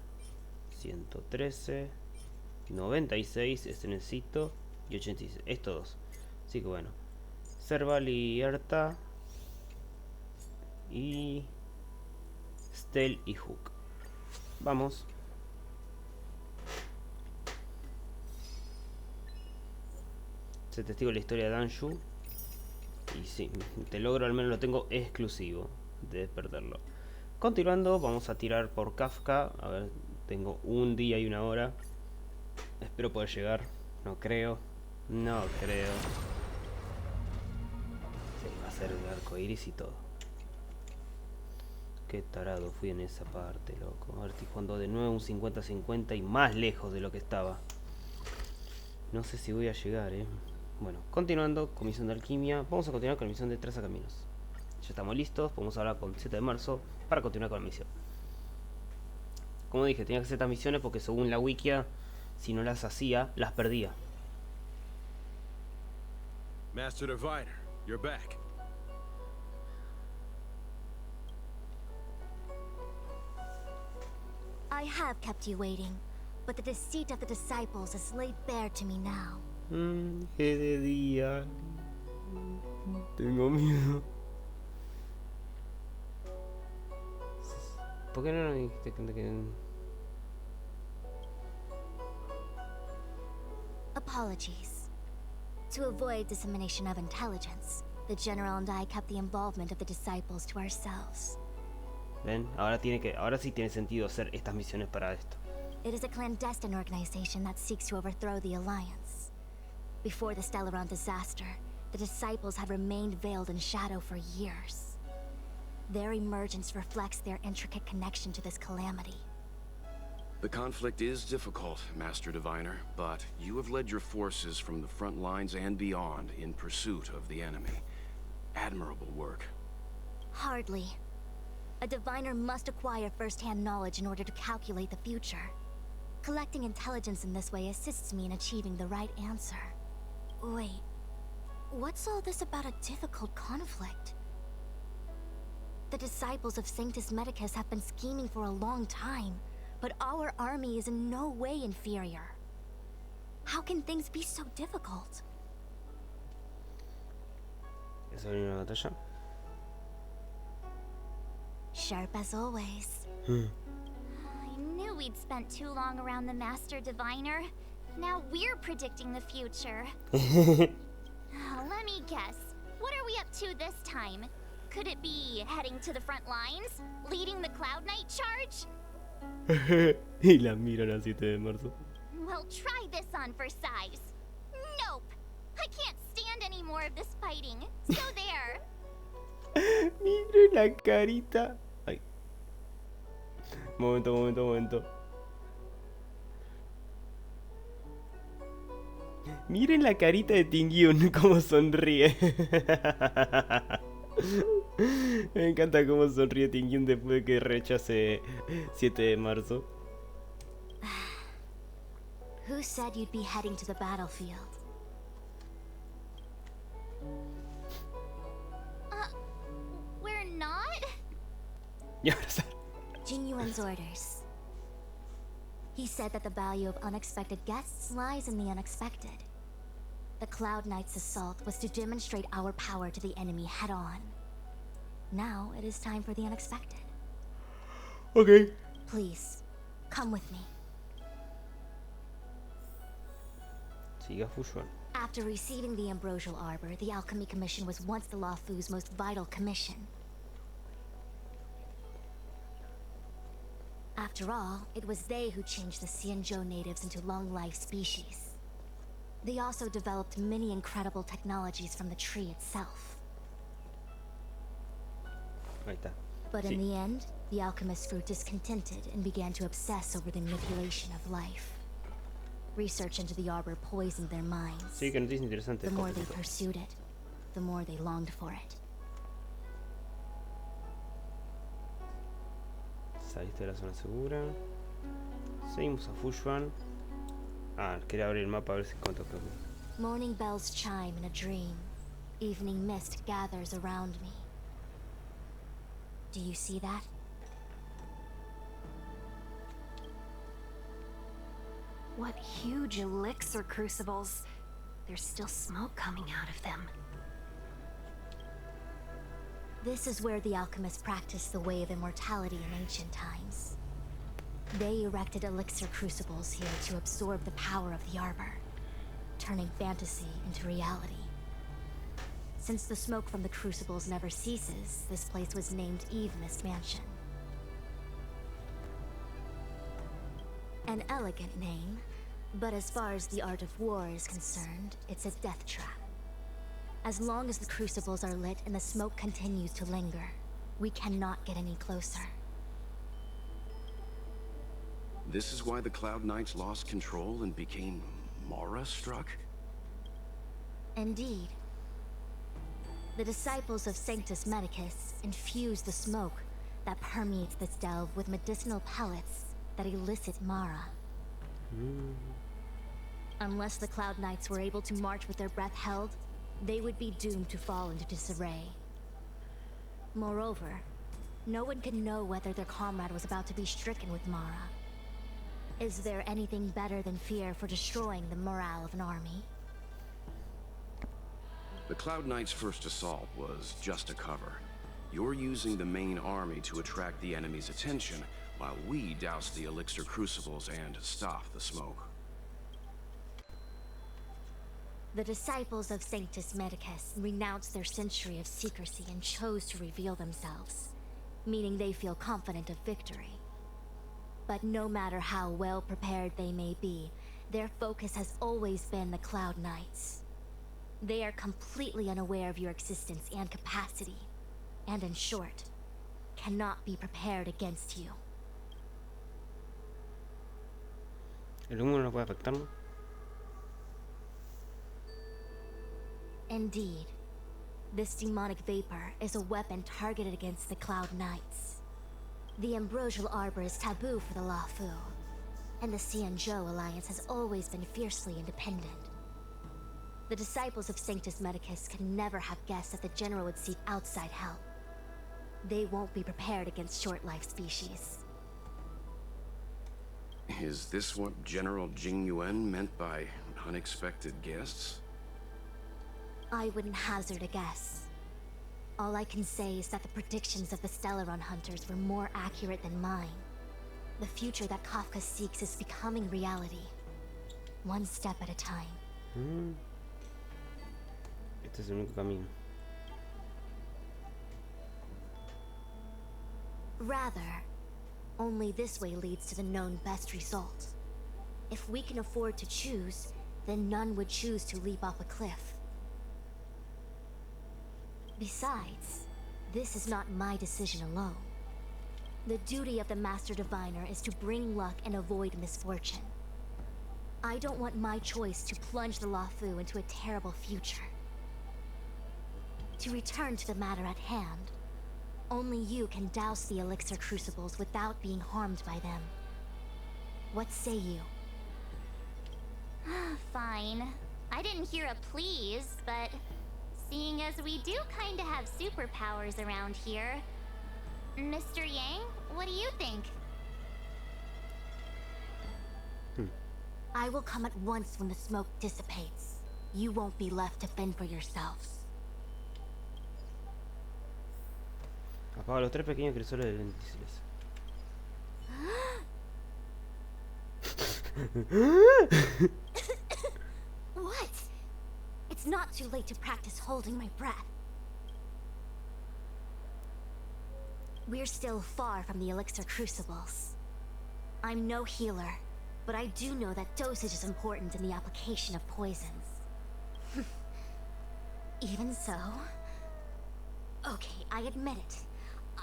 113, 96, este necesito. Y 86, estos dos. Así que bueno. Serval y Erta. Y Stel y Hook. Vamos. Se testigo la historia de Danshu. Y sí, te logro, al menos lo tengo exclusivo de perderlo. Continuando, vamos a tirar por Kafka. A ver, tengo un día y una hora. Espero poder llegar. No creo. No creo. Sí, va a ser el arco iris y todo. Qué tarado fui en esa parte, loco. A ver, estoy jugando de nuevo un 50-50 y más lejos de lo que estaba. No sé si voy a llegar, Bueno, continuando con misión de alquimia. Vamos a continuar con la misión de Trazacaminos. Ya estamos listos, podemos hablar con 7 de marzo para continuar con la misión. Como dije, tenía que hacer estas misiones porque según la wikia, si no las hacía, las perdía. Master Diviner, you're back. I have kept you waiting, but the deceit of the disciples is laid bare to me now. Qué de día. Tengo miedo. ¿Por qué no dijiste que... Apologies. To avoid dissemination of intelligence, the General and I kept the involvement of the disciples to ourselves. ¿Ven? Ahora sí tiene sentido hacer estas misiones para esto. It is a clandestine organization that seeks to overthrow the Alliance. Before the Stellaron disaster, the disciples had remained veiled in shadow for years. Their emergence reflects their intricate connection to this calamity. The conflict is difficult, Master Diviner, but you have led your forces from the front lines and beyond in pursuit of the enemy. Admirable work. Hardly. A diviner must acquire first-hand knowledge in order to calculate the future. Collecting intelligence in this way assists me in achieving the right answer. Wait, what's all this about a difficult conflict? The disciples of Sanctus Medicus have been scheming for a long time, but our army is in no way inferior. How can things be so difficult? ¿Es una batalla? Sharp as always. I knew we'd spent too long around the Master Diviner. Now we're predicting the future. Let me guess. What are we up to this time? Could it be heading to the front lines? Leading the Cloud Knight charge? Y la miran a 7 de marzo. Well, try this on for size. Nope. I can't stand any more of this fighting. So there. Miren la carita. Ay. Momento. Miren la carita de Tingyun, cómo sonríe. Me encanta cómo sonríe Tingyun después de que rechace 7 de marzo. Who said you'd be heading to the battlefield? We're not? Y ahora sale. Jingyuan's orders. He said that the value of unexpected guests lies in the unexpected. The Cloud Knight's assault was to demonstrate our power to the enemy head-on. Now it is time for the unexpected. Okay. Please, come with me. Siga Fushuan. After receiving the Ambrosial Arbor, the Alchemy Commission was once the Luofu's most vital commission. After all, it was they who changed the Xianzhou natives into long-life species. They also developed many incredible technologies from the tree itself. Ahí está. But in the end, the alchemists grew discontented and began to obsess over the manipulation of life. Research into the arbor poisoned their minds. Sí, que noticia interesante. The more they pursued it, the more they longed for it. Saliste de la zona segura. Seguimos a Fushuan. Ah, quería abrir el mapa a ver si cuánto creo. Morning bells chime in a dream. Evening mist gathers around me. Do you see that? What huge elixir crucibles. There's still smoke coming out of them. This is where the alchemists practiced the way of immortality in ancient times. They erected elixir crucibles here to absorb the power of the arbor, turning fantasy into reality. Since the smoke from the crucibles never ceases, this place was named Eve Mist Mansion. An elegant name, but as far as the art of war is concerned, it's a death trap. As long as the crucibles are lit and the smoke continues to linger, we cannot get any closer. This is why the Cloud Knights lost control and became Mara-struck? Indeed. The disciples of Sanctus Medicus infuse the smoke that permeates this delve with medicinal pellets that elicit Mara. Unless the Cloud Knights were able to march with their breath held, they would be doomed to fall into disarray. Moreover, no one can know whether their comrade was about to be stricken with Mara. Is there anything better than fear for destroying the morale of an army? The Cloud Knights' first assault was just a cover. You're using the main army to attract the enemy's attention, while we douse the elixir crucibles and stop the smoke. The disciples of Sanctus Medicus renounced their century of secrecy and chose to reveal themselves, meaning they feel confident of victory. But no matter how well prepared they may be, their focus has always been the Cloud Knights. They are completely unaware of your existence and capacity, and in short, cannot be prepared against you. ¿El humo no puede afectarnos? Indeed. This demonic vapor is a weapon targeted against the Cloud Knights. The Ambrosial Arbor is taboo for the Luofu, and the Xianzhou alliance has always been fiercely independent. The disciples of Sanctus Medicus could never have guessed that the General would seek outside help. They won't be prepared against short-life species. Is this what General TINGYUN meant by unexpected guests? I wouldn't hazard a guess. All I can say is that the predictions of the Stellaron hunters were more accurate than mine. The future that Kafka seeks is becoming reality. One step at a time. Este es el único camino. Rather, only this way leads to the known best result. If we can afford to choose, then none would choose to leap off a cliff. Besides, this is not my decision alone. The duty of the Master Diviner is to bring luck and avoid misfortune. I don't want my choice to plunge the Luofu into a terrible future. To return to the matter at hand, only you can douse the elixir crucibles without being harmed by them. What say you? Fine. I didn't hear a please, but seeing as we do kinda have superpowers around here, Mr. Yang, what do you think? I will come at once when the smoke dissipates. You won't be left to fend for yourselves. Apaga los 3 pequeños crisales de lenticeles. What? not too late to practice holding my breath. We're still far from the elixir crucibles. I'm no healer, but I do know that dosage is important in the application of poisons. Even so... Okay, I admit it.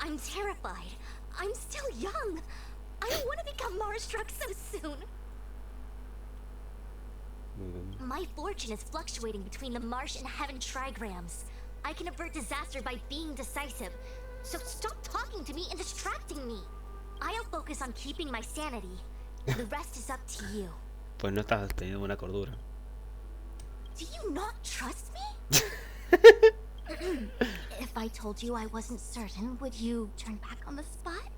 I'm terrified. I'm still young. I don't want to become Mars-struck so soon. My fortune is fluctuating between the Marsh and Heaven trigrams. I can avert disaster by being decisive. So stop talking to me and distracting me. I'll focus on keeping my sanity. The rest is up to you. Pues no estás teniendo buena cordura. Do you not trust me? If I told you I wasn't certain, would you turn back on the spot?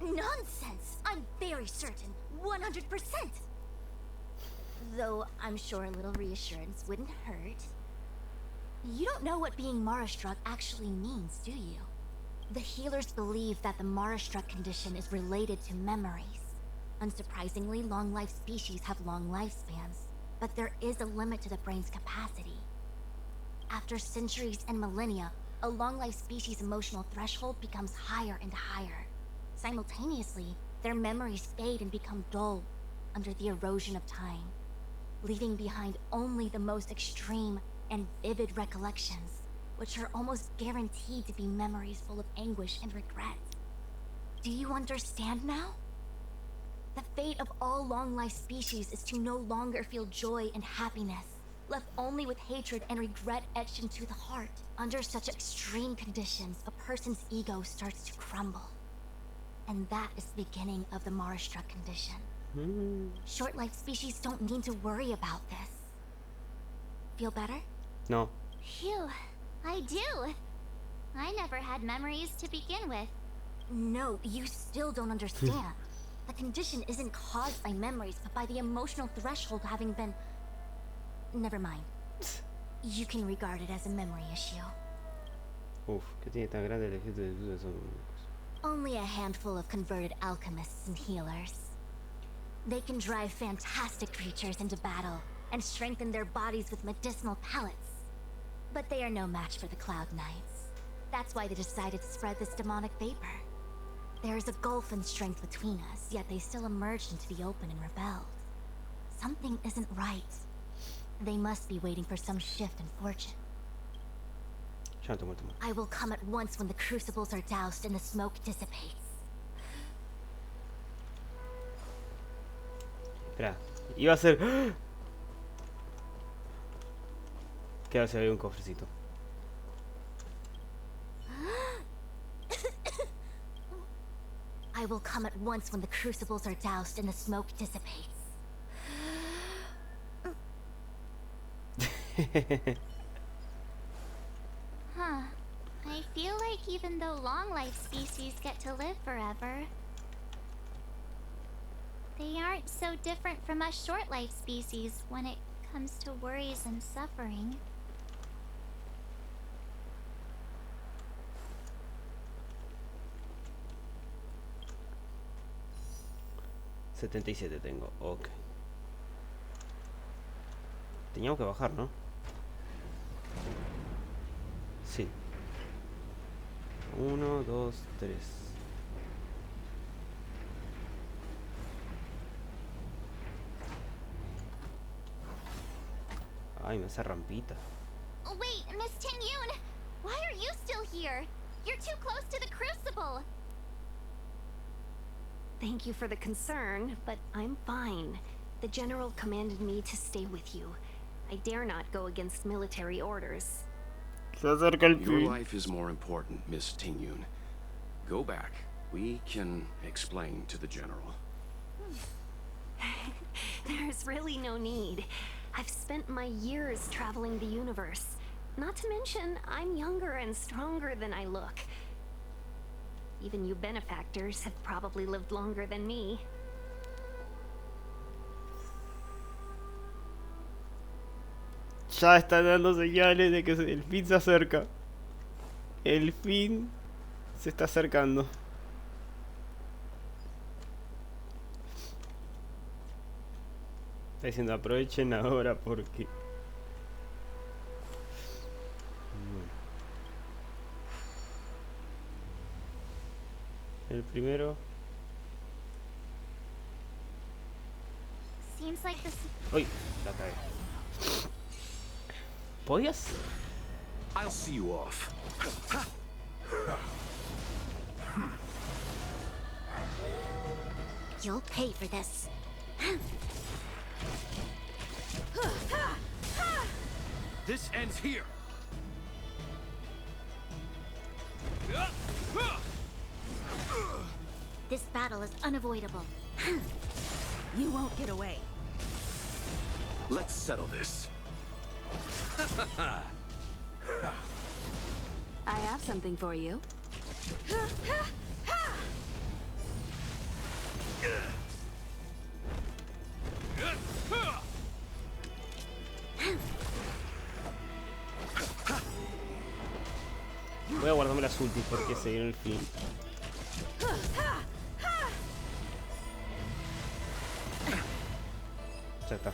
Nonsense! I'm very certain. 100%! Though I'm sure a little reassurance wouldn't hurt. You don't know what being Mara-struck actually means, do you? The healers believe that the Mara-struck condition is related to memories. Unsurprisingly, long-life species have long lifespans, but there is a limit to the brain's capacity. After centuries and millennia, a long-life species' emotional threshold becomes higher and higher. Simultaneously, their memories fade and become dull under the erosion of time, leaving behind only the most extreme and vivid recollections, which are almost guaranteed to be memories full of anguish and regret. Do you understand now? The fate of all long-life species is to no longer feel joy and happiness, left only with hatred and regret etched into the heart. Under such extreme conditions, a person's ego starts to crumble. And that is the beginning of the Mara-struck condition. Short-life species don't need to worry about this. Feel better? No. Phew, I do. I never had memories to begin with. No, you still don't understand. The condition isn't caused by memories, but by the emotional threshold having been... Never mind. You can regard it as a memory issue. Uf, ¿qué tiene tan grande el ejército de dudas? Only a handful of converted alchemists and healers. They can drive fantastic creatures into battle and strengthen their bodies with medicinal pellets. But they are no match for the Cloud Knights. That's why they decided to spread this demonic vapor. There is a gulf in strength between us, yet they still emerged into the open and rebelled. Something isn't right. They must be waiting for some shift in fortune. I will come at once when the crucibles are doused and the smoke dissipates. Espera, iba a ser... Que ahora se ve un cofrecito. I will come at once when the crucibles are doused and the smoke dissipates. Huh. I feel like even though long-life species get to live forever, they aren't so different from us short-life species when it comes to worries and suffering. $77 tengo, ok. Teníamos que bajar, ¿no? Sí. 1, 2, 3. Ay, me hace rampita. Wait, Miss Tingyun! Why are you still here? You're too close to the crucible! Thank you for the concern, but I'm fine. The General commanded me to stay with you. I dare not go against military orders. Your life is more important, Miss Tingyun. Go back. We can explain to the General. There's really no need. I've spent my years traveling the universe. Not to mention, I'm younger and stronger than I look. Even you benefactors have probably lived longer than me. Ya están dando señales de que el fin se acerca. El fin se está acercando. Está diciendo aprovechen ahora porque... El primero... Seems like this. Uy, la cagué. ¿Podías? I'll see you off. You'll pay for this. This ends here. This battle is unavoidable. You won't get away. Let's settle this. I have something for you. Voy a guardarme las ultis porque se viene el fin. Ya está.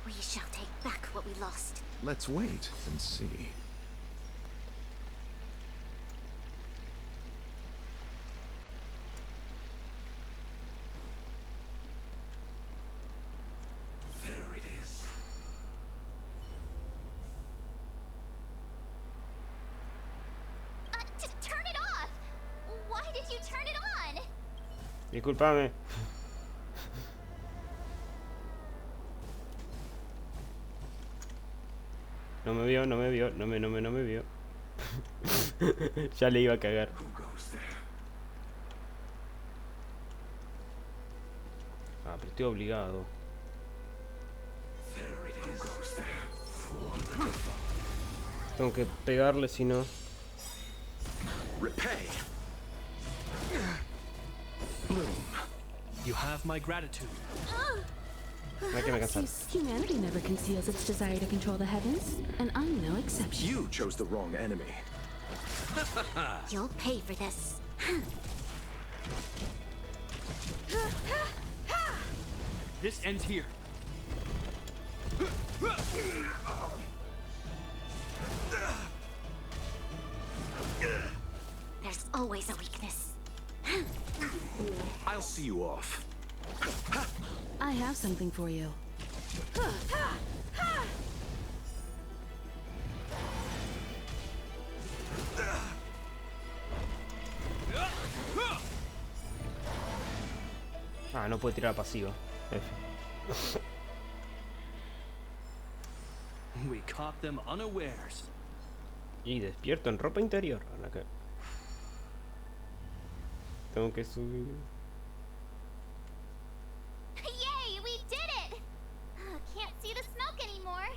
We shall take back what we lost. Let's wait and see. There it is. Turn it off! Why did you turn it on? Disculpame. No me vio, no me vio, no me vio. Ya le iba a cagar. Ah, pero estoy obligado. Tengo que pegarle si no. Repay. You have my gratitude. No hay que me cansar. Humanity never conceals its desire to control the heavens, and I'm no exception. You chose the wrong enemy. You'll pay for this. This ends here. There's always a weakness. I'll see you off. I have something for you. Ah, no puede tirar pasiva. F. We caught them unawares. Y despierto en ropa interior. Acá. Tengo que subir. Yay, we did it! Can't see the smoke anymore.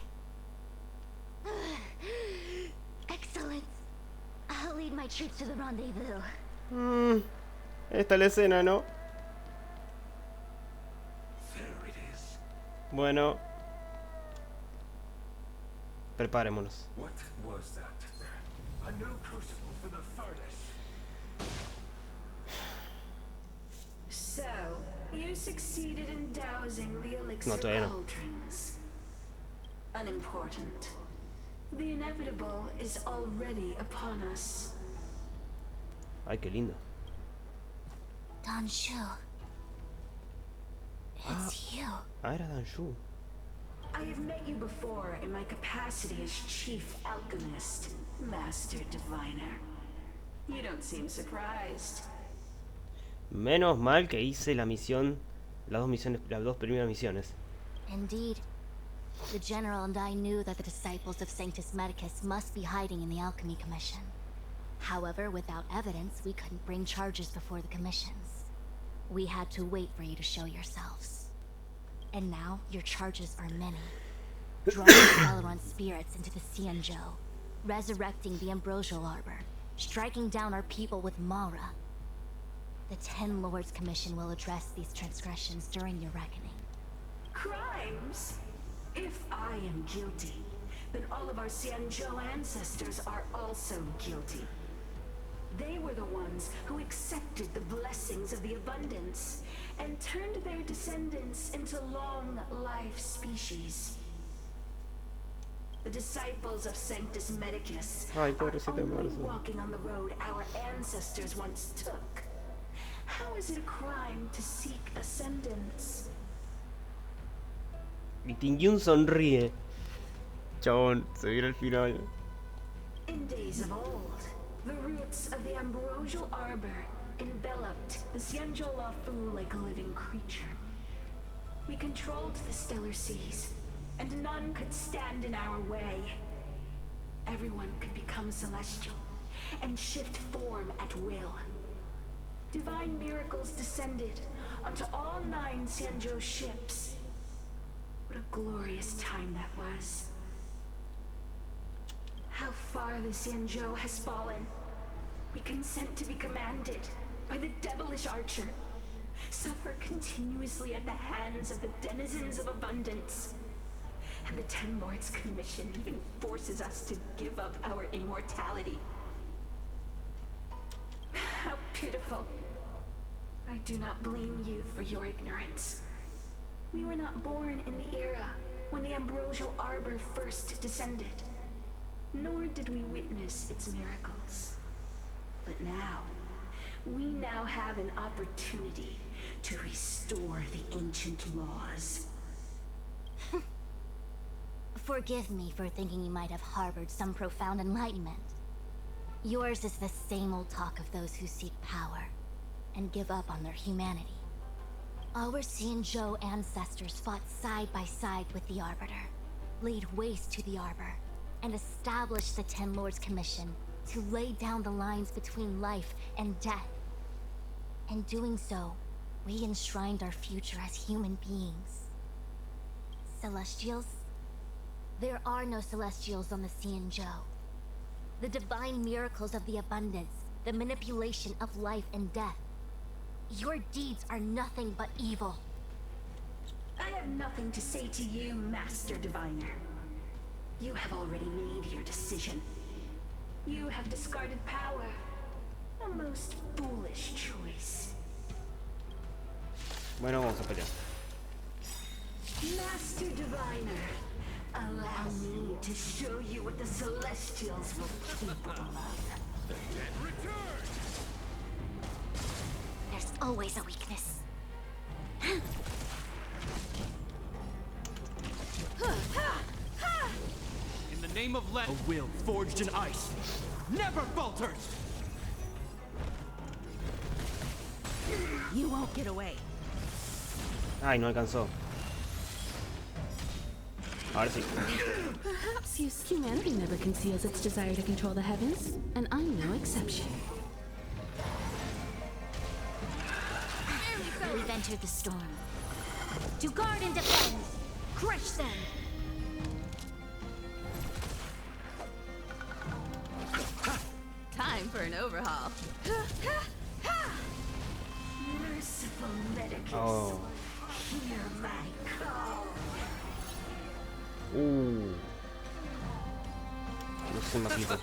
Excellent. I'll lead my troops to the rendezvous. Esta es la escena, ¿no? Bueno. Preparémonos. What was that? A new crucible for the furnace. So, you succeeded in dousing the elixir No, todavía no. cauldrons. Unimportant. The inevitable is already upon us. Ay, qué lindo. Danshu. It's you. Ah, era Danshu. I have met you before in my capacity as Chief Alchemist, Master Diviner. You don't seem surprised. Menos mal que hice la misión, las dos primeras misiones. Indeed. The General and I knew that the disciples of Sanctus Medicus must be hiding in the Alchemy Commission. However, without evidence, we couldn't bring charges before the commissions. We had to wait for you to show yourselves. And now, your charges are many. Drawing the Aileron spirits into the Xianzhou, resurrecting the Ambrosial Arbor, striking down our people with Mara. The 10 Lords Commission will address these transgressions during your reckoning. Crimes? If I am guilty, then all of our Xianzhou ancestors are also guilty. They were the ones who accepted the blessings of the abundance and turned their descendants into long-life species. The disciples of Sanctus Medicus Ay, are pobrecita only Marzo. walking on the road our ancestors once took. How is it a crime to seek ascendance? Y Tingyun sonríe. Chabón, se viene el final. In days of old, the roots of the ambrosial arbor enveloped the Xianzhou Luofu like a living creature. We controlled the stellar seas, and none could stand in our way. Everyone could become celestial and shift form at will. Divine miracles descended onto all 9 Xianzhou ships. What a glorious time that was. How far the Xianzhou has fallen. We consent to be commanded by the devilish archer. Suffer continuously at the hands of the denizens of abundance. And the Ten Lords Commission even forces us to give up our immortality. How pitiful. I do not blame you for your ignorance. We were not born in the era when the ambrosial arbor first descended, nor did we witness its miracles. But now, we now have an opportunity to restore the ancient laws. Forgive me for thinking you might have harbored some profound enlightenment. Yours is the same old talk of those who seek power and give up on their humanity. Our Xianzhou ancestors fought side by side with the Arbiter, laid waste to the Arbor, and established the Ten Lords Commission to lay down the lines between life and death. In doing so, we enshrined our future as human beings. Celestials? There are no Celestials on the Xianzhou. The divine miracles of the abundance, the manipulation of life and death. Your deeds are nothing but evil. I have nothing to say to you, Master Diviner. You have already made your decision. You have discarded power. A most foolish choice. Bueno, vamos a pelear. Master Diviner, allow me to show you what the Celestials were capable of. The dead return! There's always a weakness. In the name of a will forged in ice never falters! You won't get away. Ay, no alcanzó. Ahora sí. Perhaps humanity never conceals its desire to control the heavens, and I'm no exception. We've entered the storm. To guard and defend! Crush them! Time for an overhaul. Merciful Medicus, Oh. hear my call. No sé, Maquito.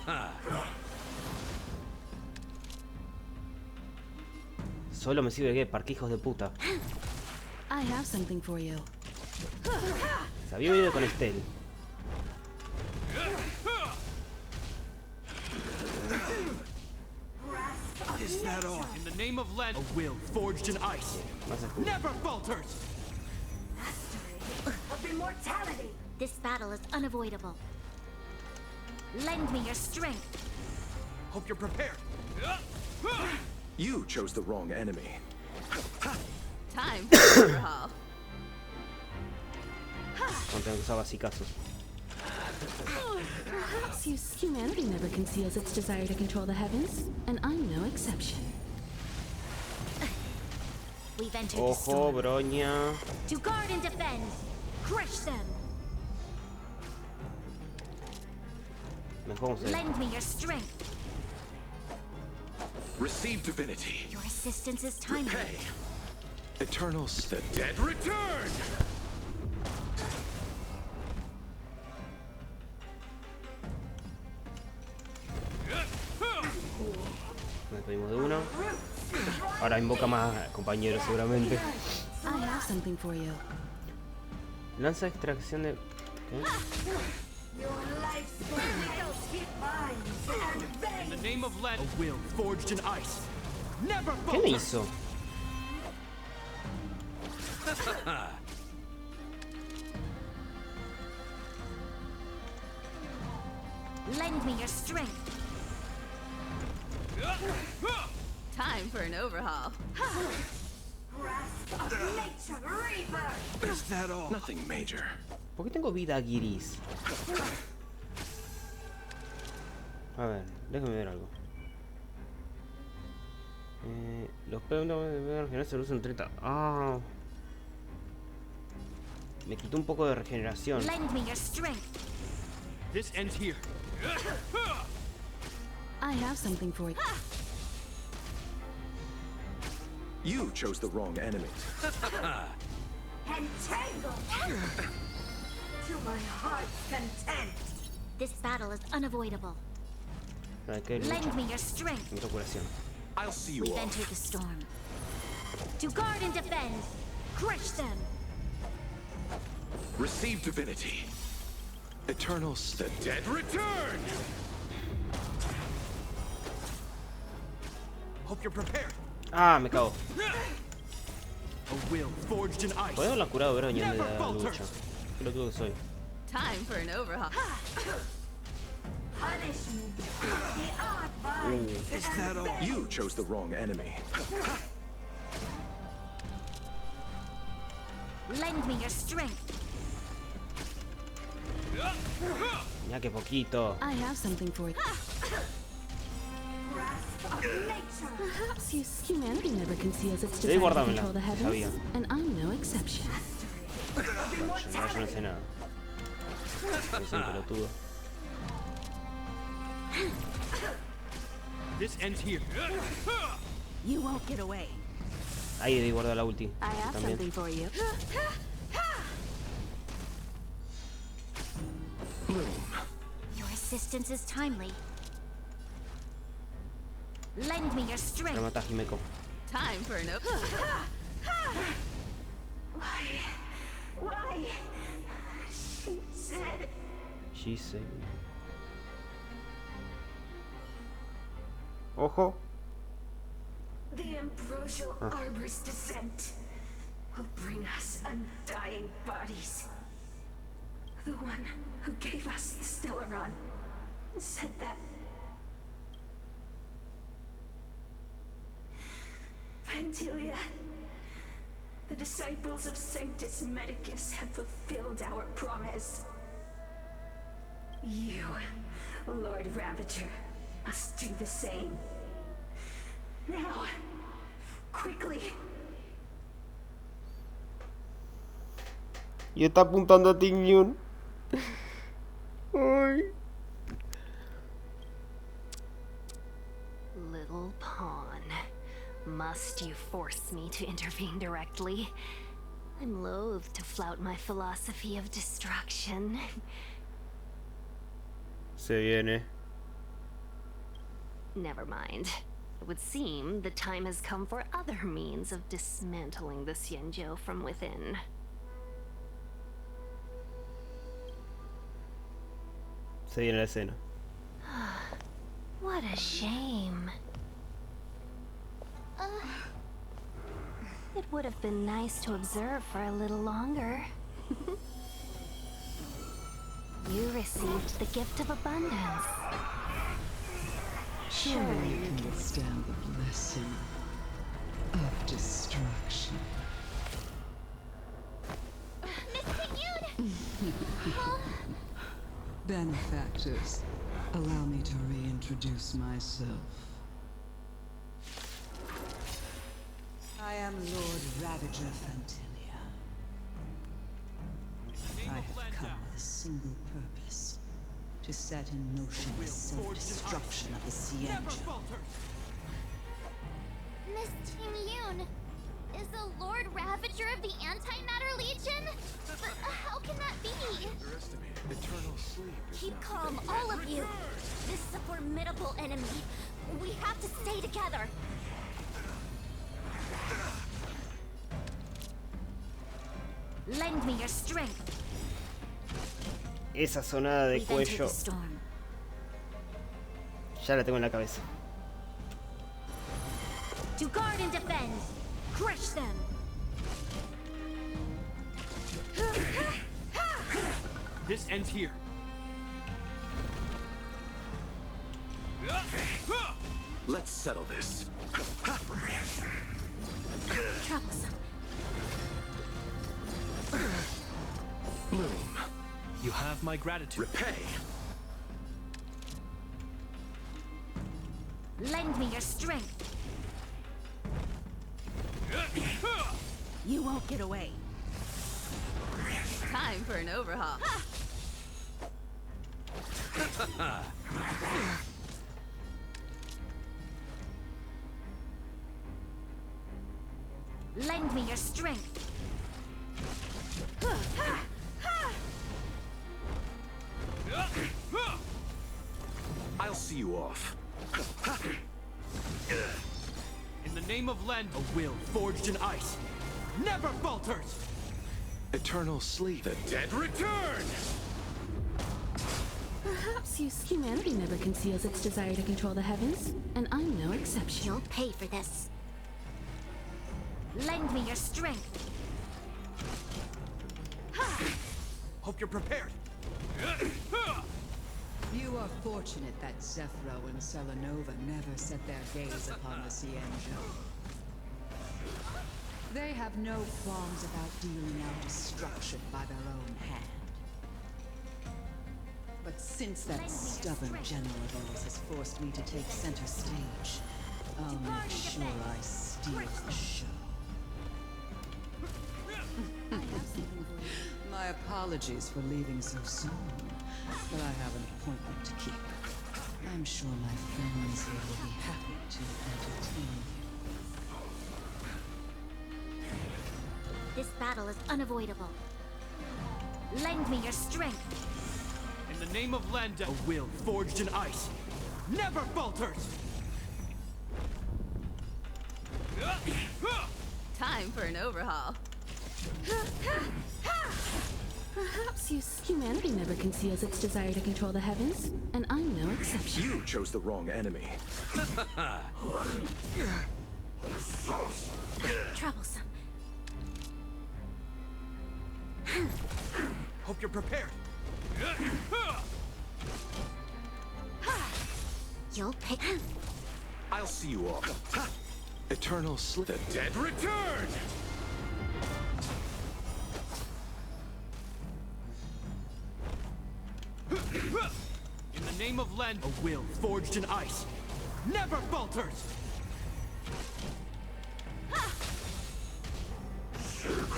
Solo me sirve que parquijos de puta. I have something for you. Se había ido con Estel. Is that all? In the name of Len, a will forged in ice never falters! Of immortality! This battle is unavoidable. Lend me your strength. Hope you're prepared. You chose the wrong enemy. Time for an overhaul. No tengo que usar basicazos. Perhaps humanity never conceals its desire to control the heavens, and I'm no exception. We've entered the Ojo, storm. broña. To guard and defend! Crush them! Mejor vamos a ver. Lend me your strength. Receive divinity. Your assistance is timely. Repay. Eternals. The dead Return! Despedimos de uno. Ahora invoca más compañeros seguramente. I have something for you. Lanza extracción de... ¿Qué? In the name of Len, a will forged in ice. Never ¿Qué me falter. hizo? Lend me your strength. Time for an overhaul. Is that all? Nothing major. ¿Por qué tengo vida gris? A ver, déjame ver algo. Los pedos de general se usan 30. Ah. Me quitó un poco de regeneración. Lend me your strength. This ends here. I have something for you. You chose the wrong enemy. Entangle! To my heart's content. This battle is unavoidable. Hay que Lend luchar. me your strength. Necesito curación. I'll see you We've off. entered the storm. To guard and defend. Crush them. Receive divinity. Eternals, the dead return! Hope you're prepared. Ah, me cago. A will forged in ice. Podemos la curado ver de la lucha. Qué loco que soy. Time for an overhaul. Punishment. The art mine. Is that all? You chose the wrong enemy. Lend me your strength. Ya que poquito. I have something for you. Perhaps humanity never conceals its Debí desire to guardármela, control the sabía. heavens, and I'm no exception. Yo no sé nada. Soy un pelotudo. This ends here. You won't get away. Ahí debí guardar la ulti. I have También. something for you. Your assistance is timely. Lend me your La strength. mata Himeko. Time for an overhaul. Why? She said. She said. Ojo. The ambrosial arbor's descent will bring us undying bodies. The one who gave us the Stellaron said that. Pantilia, the disciples of Sanctus Medicus have fulfilled our promise. You, Lord Ravager, must do the same. Now, quickly. Y está apuntando a TINGYUN. Ay. Little pawn. Must you force me to intervene directly? I'm loath to flout my philosophy of destruction. Se viene. Never mind. It would seem the time has come for other means of dismantling the Xianzhou from within. Se viene la escena. What a shame. It would have been nice to observe for a little longer. You received the gift of abundance. Surely you can withstand the blessing of destruction. Benefactors, allow me to reintroduce myself. I am Lord Ravager Fantilia. I have come with a single purpose. To set in motion the self-destruction of the Xianzhou. Miss TINGYUN, is the Lord Ravager manager of the Antimatter Legion? But how can that be? Underestimated. Eternal sleep is Keep not calm, the all of you. This is a formidable enemy. We have to stay together. Lend me your strength. Esa sonada de We've entered cuello the storm. ya la tengo en la cabeza. To guard and defend. Crush them. This ends here. Let's settle this. Troublesome. Bloom. You have my gratitude. Repay. Lend me your strength. You won't get away. Time for an overhaul. Lend me your strength. I'll see you off. In the name of Lend, a will forged in ice never falters. Eternal sleep. The dead return! Perhaps humanity never conceals its desire to control the heavens, and I'm no exception. You'll pay for this. Lend me your strength. Hope you're prepared. You are fortunate that Zephyro and Selenova never set their gaze upon the Xianzhou. They have no qualms about dealing out destruction by their own hand. But since that stubborn general of yours has forced me to take center stage, I'll make sure I steal the show. My apologies for leaving so soon, but I have an appointment to keep. I'm sure my friends here will be happy to entertain you. This battle is unavoidable. Lend me your strength. In the name of Lend, a will forged in ice never falters. Time for an overhaul. Perhaps humanity never conceals its desire to control the heavens, and I'm no exception. You chose the wrong enemy. Troublesome. Hope you're prepared. You'll pick. I'll see you off. Eternal sleep. The dead return! In the name of Lend, a will forged in ice never falters.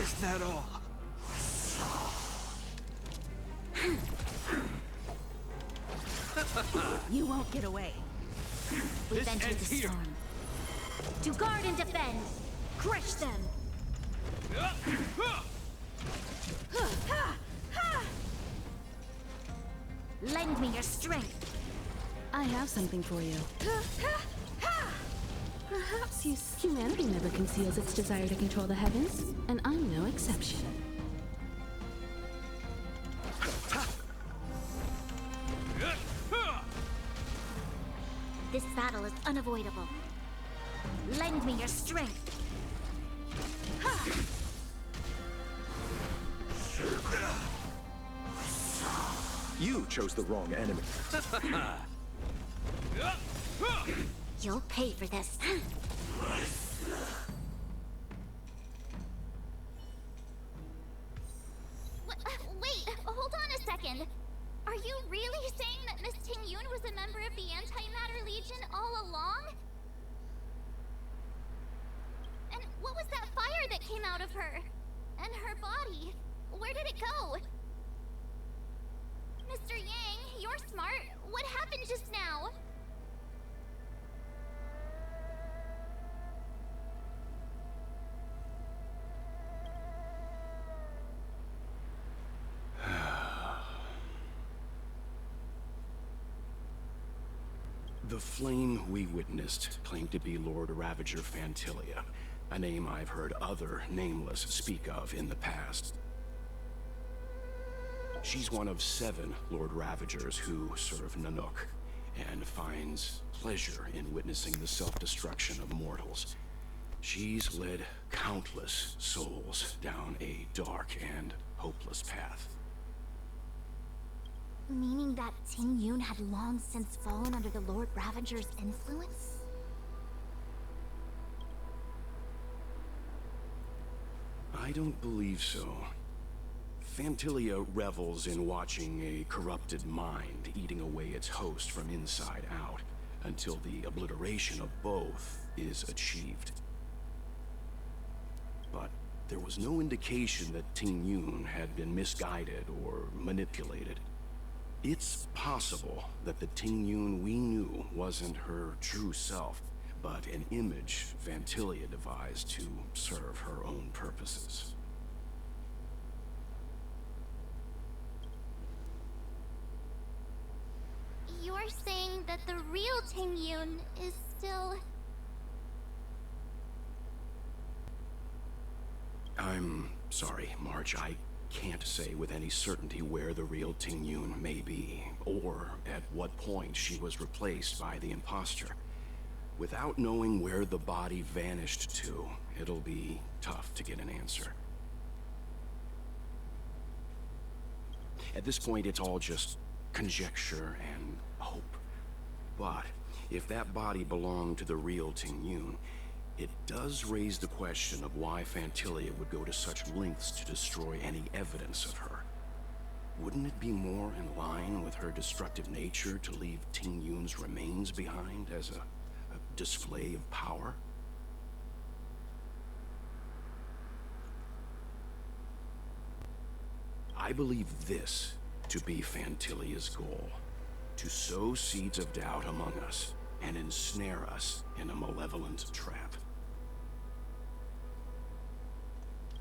Is that all? You won't get away. We've This entered ends the here. storm. To guard and defend. Crush them. Lend me your strength. I have something for you. Perhaps humanity never conceals its desire to control the heavens, and I'm no exception. This battle is unavoidable. Lend me your strength. You chose the wrong enemy. You'll pay for this. Wait, hold on a second. Are you really saying that Miss Tingyun was a member of the Antimatter Legion all along? And what was that fire that came out of her? And her body? Where did it go? Mr. Yang, you're smart. What happened just now? The flame we witnessed claimed to be Lord Ravager Fantilia, a name I've heard other Nameless speak of in the past. She's one of 7 Lord Ravagers who serve Nanook, and finds pleasure in witnessing the self-destruction of mortals. She's led countless souls down a dark and hopeless path. Meaning that Tingyun had long since fallen under the Lord Ravager's influence? I don't believe so. Fantilia revels in watching a corrupted mind eating away its host from inside out, until the obliteration of both is achieved. But there was no indication that Tingyun had been misguided or manipulated. It's possible that the Tingyun we knew wasn't her true self, but an image Fantilia devised to serve her own purposes. You're saying that the real Tingyun is still... I'm sorry, March. I can't say with any certainty where the real Tingyun may be, or at what point she was replaced by the imposter. Without knowing where the body vanished to, it'll be tough to get an answer. At this point, it's all just conjecture and hope. But if that body belonged to the real Tingyun, it does raise the question of why Fantilia would go to such lengths to destroy any evidence of her. Wouldn't it be more in line with her destructive nature to leave Tingyun's remains behind as a display of power? I believe this to be Fantilia's goal: to sow seeds of doubt among us and ensnare us in a malevolent trap.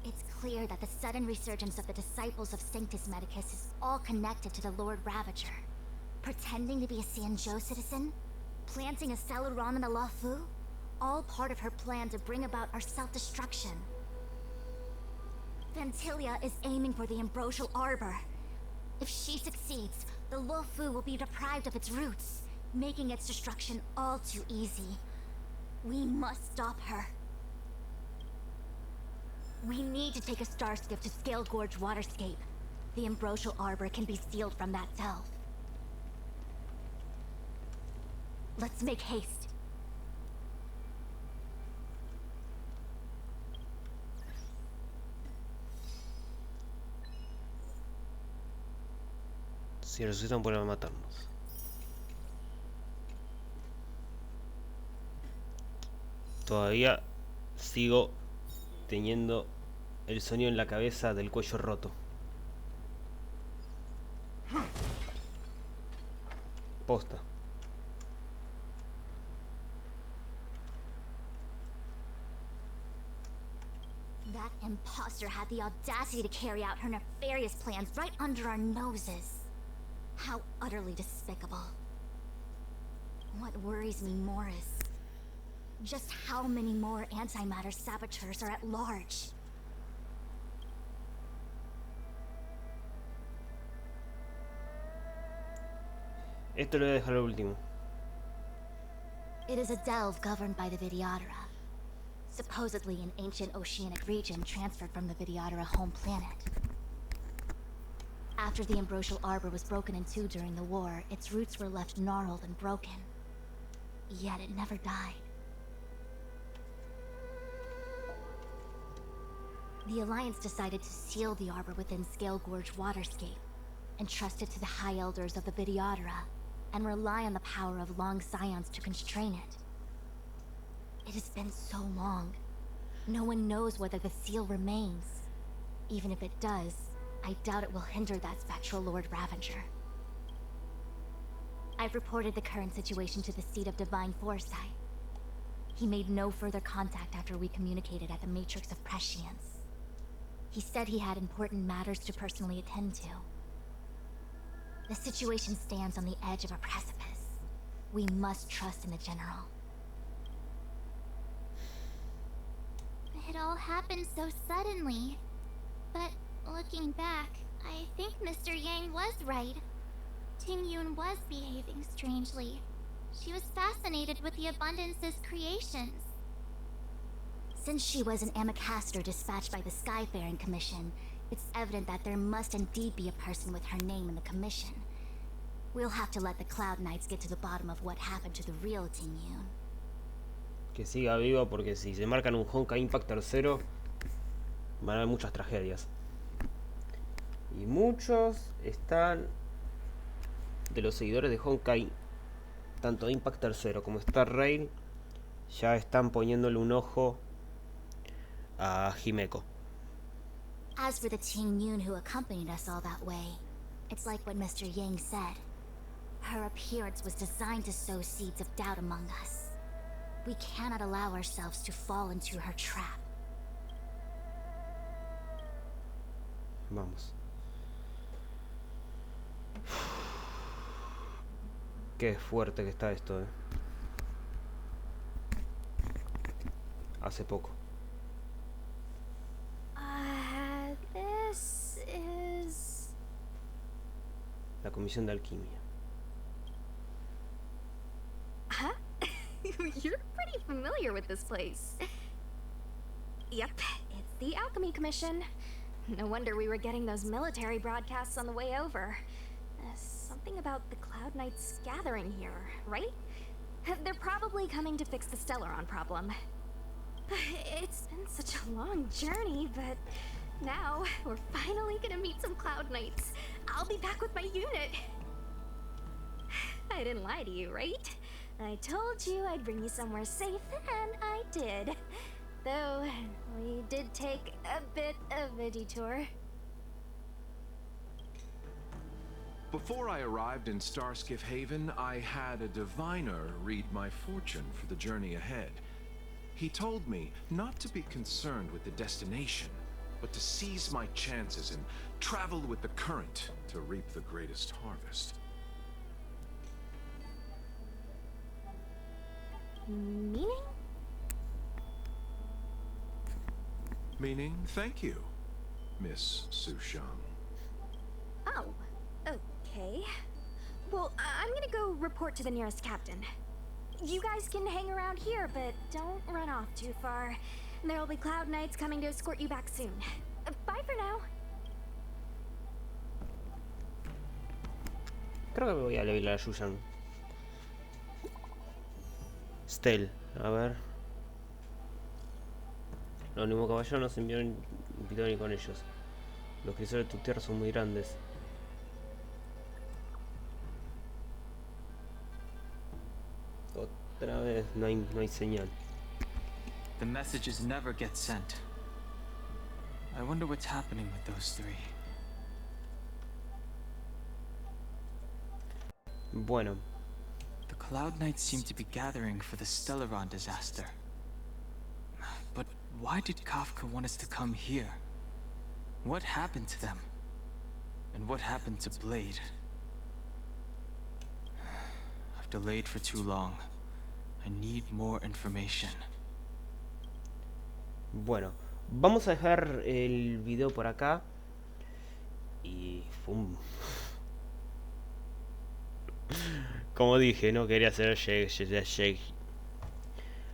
It's clear that the sudden resurgence of the disciples of Sanctus Medicus is all connected to the Lord Ravager. Pretending to be a Xianzhou citizen, planting a Saluron in the Luofu, all part of her plan to bring about our self-destruction. Fantilia is aiming for the Ambrosial Arbor. If she succeeds, the Luofu will be deprived of its roots, making its destruction all too easy. We must stop her. We need to take a star skiff to Scale Gorge Waterscape. The Ambrosial Arbor can be sealed from that delve. Let's make haste. Si resucitan, vuelven a matarnos. Todavía sigo teniendo el sonido en la cabeza del cuello roto. Posta. That imposter had the audacity to carry out her nefarious plans right under our noses. How utterly despicable. What worries me more is just how many more antimatter saboteurs are at large. Esto lo voy a dejar al último. It is a delve governed by the Vidyadhara. Supposedly an ancient oceanic region transferred from the Vidyadhara home planet. After the Ambrosial Arbor was broken in two during the war, its roots were left gnarled and broken. Yet it never died. The Alliance decided to seal the arbor within Scale Gorge Waterscape, entrust it to the High Elders of the Vidyadhara, and rely on the power of long scions to constrain it. It has been so long. No one knows whether the seal remains. Even if it does, I doubt it will hinder that spectral Lord Ravager. I've reported the current situation to the Seat of Divine Foresight. He made no further contact after we communicated at the Matrix of Prescience. He said he had important matters to personally attend to. The situation stands on the edge of a precipice. We must trust in the General. It all happened so suddenly. But looking back, I think Mr. Yang was right. Tingyun was behaving strangely. She was fascinated with the Abundance's creations. Since she was an Amicastor dispatched by the Skyfaring Commission, it's evident that there must indeed be a person with her name in the Commission. We'll have to let the Cloud Knights get to the bottom of what happened to the real Tingyun. Que siga viva, porque si se marcan un Honkai Impact tercero, van a haber muchas tragedias. Y muchos están de los seguidores de Honkai, tanto Impact tercero como Star Rail, ya están poniéndole un ojo a Himeko. As for the Tingyun who accompanied us all that way, it's like what Mr. Yang said. Her appearance was designed to sow seeds of doubt among us. We cannot allow ourselves to fall into her trap. Vamos. Qué fuerte que está esto, Hace poco. This is... La comisión de alquimia. Huh? You're pretty familiar with this place. Yep, it's the Alchemy Commission. No wonder we were getting those military broadcasts on the way over. Something about the Cloud Knights gathering here, right? They're probably coming to fix the Stellaron problem. It's been such a long journey, but now we're finally gonna meet some Cloud Knights. I'll be back with my unit. I didn't lie to you, right? I told you I'd bring you somewhere safe, and I did. Though, we did take a bit of a detour. Before I arrived in Starskiff Haven, I had a diviner read my fortune for the journey ahead. He told me not to be concerned with the destination, but to seize my chances and travel with the current to reap the greatest harvest. Meaning? Meaning, thank you, Miss Sushang. Oh, okay. Well, I'm gonna go report to the nearest captain. You guys can hang around here, but don't run off too far. There'll be Cloud Knights coming to escort you back soon. Bye for now. Creo que me voy a levelar a Yuyan. Stel, a ver. Los Nimo Caballeros no se enviaron invitado ni con ellos. Los cristales de tu tierra son muy grandes. Otra vez no hay señal. The messages never get sent. I wonder what's happening with those three. Bueno. The Cloud Knights seem to be gathering for the Stellaron disaster. But why did Kafka want us to come here? What happened to them? And what happened to Blade? I've delayed for too long. I need more information. Bueno, vamos a dejar el video por acá. Y ¡fum! Como dije, no quería hacer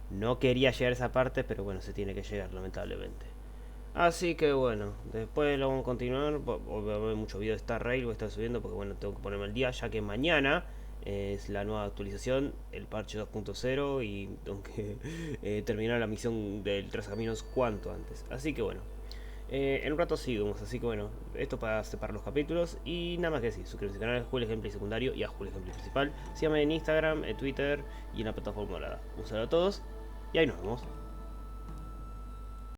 no quería llegar a esa parte, pero bueno, se tiene que llegar, lamentablemente. Así que bueno, después lo vamos a continuar. Va a haber mucho video de Star Rail, voy a estar subiendo porque bueno, tengo que ponerme al día, ya que mañana es la nueva actualización, el parche 2.0, y tengo que terminar la misión del Trazacaminos cuanto antes. Así que bueno, en un rato seguimos. Así que bueno, esto para separar los capítulos. Y nada más que decir, suscríbanse al canal, Julio Gameplay secundario y a Julio Gameplay principal. Síganme en Instagram, en Twitter y en la plataforma morada. Un saludo a todos y ahí nos vemos.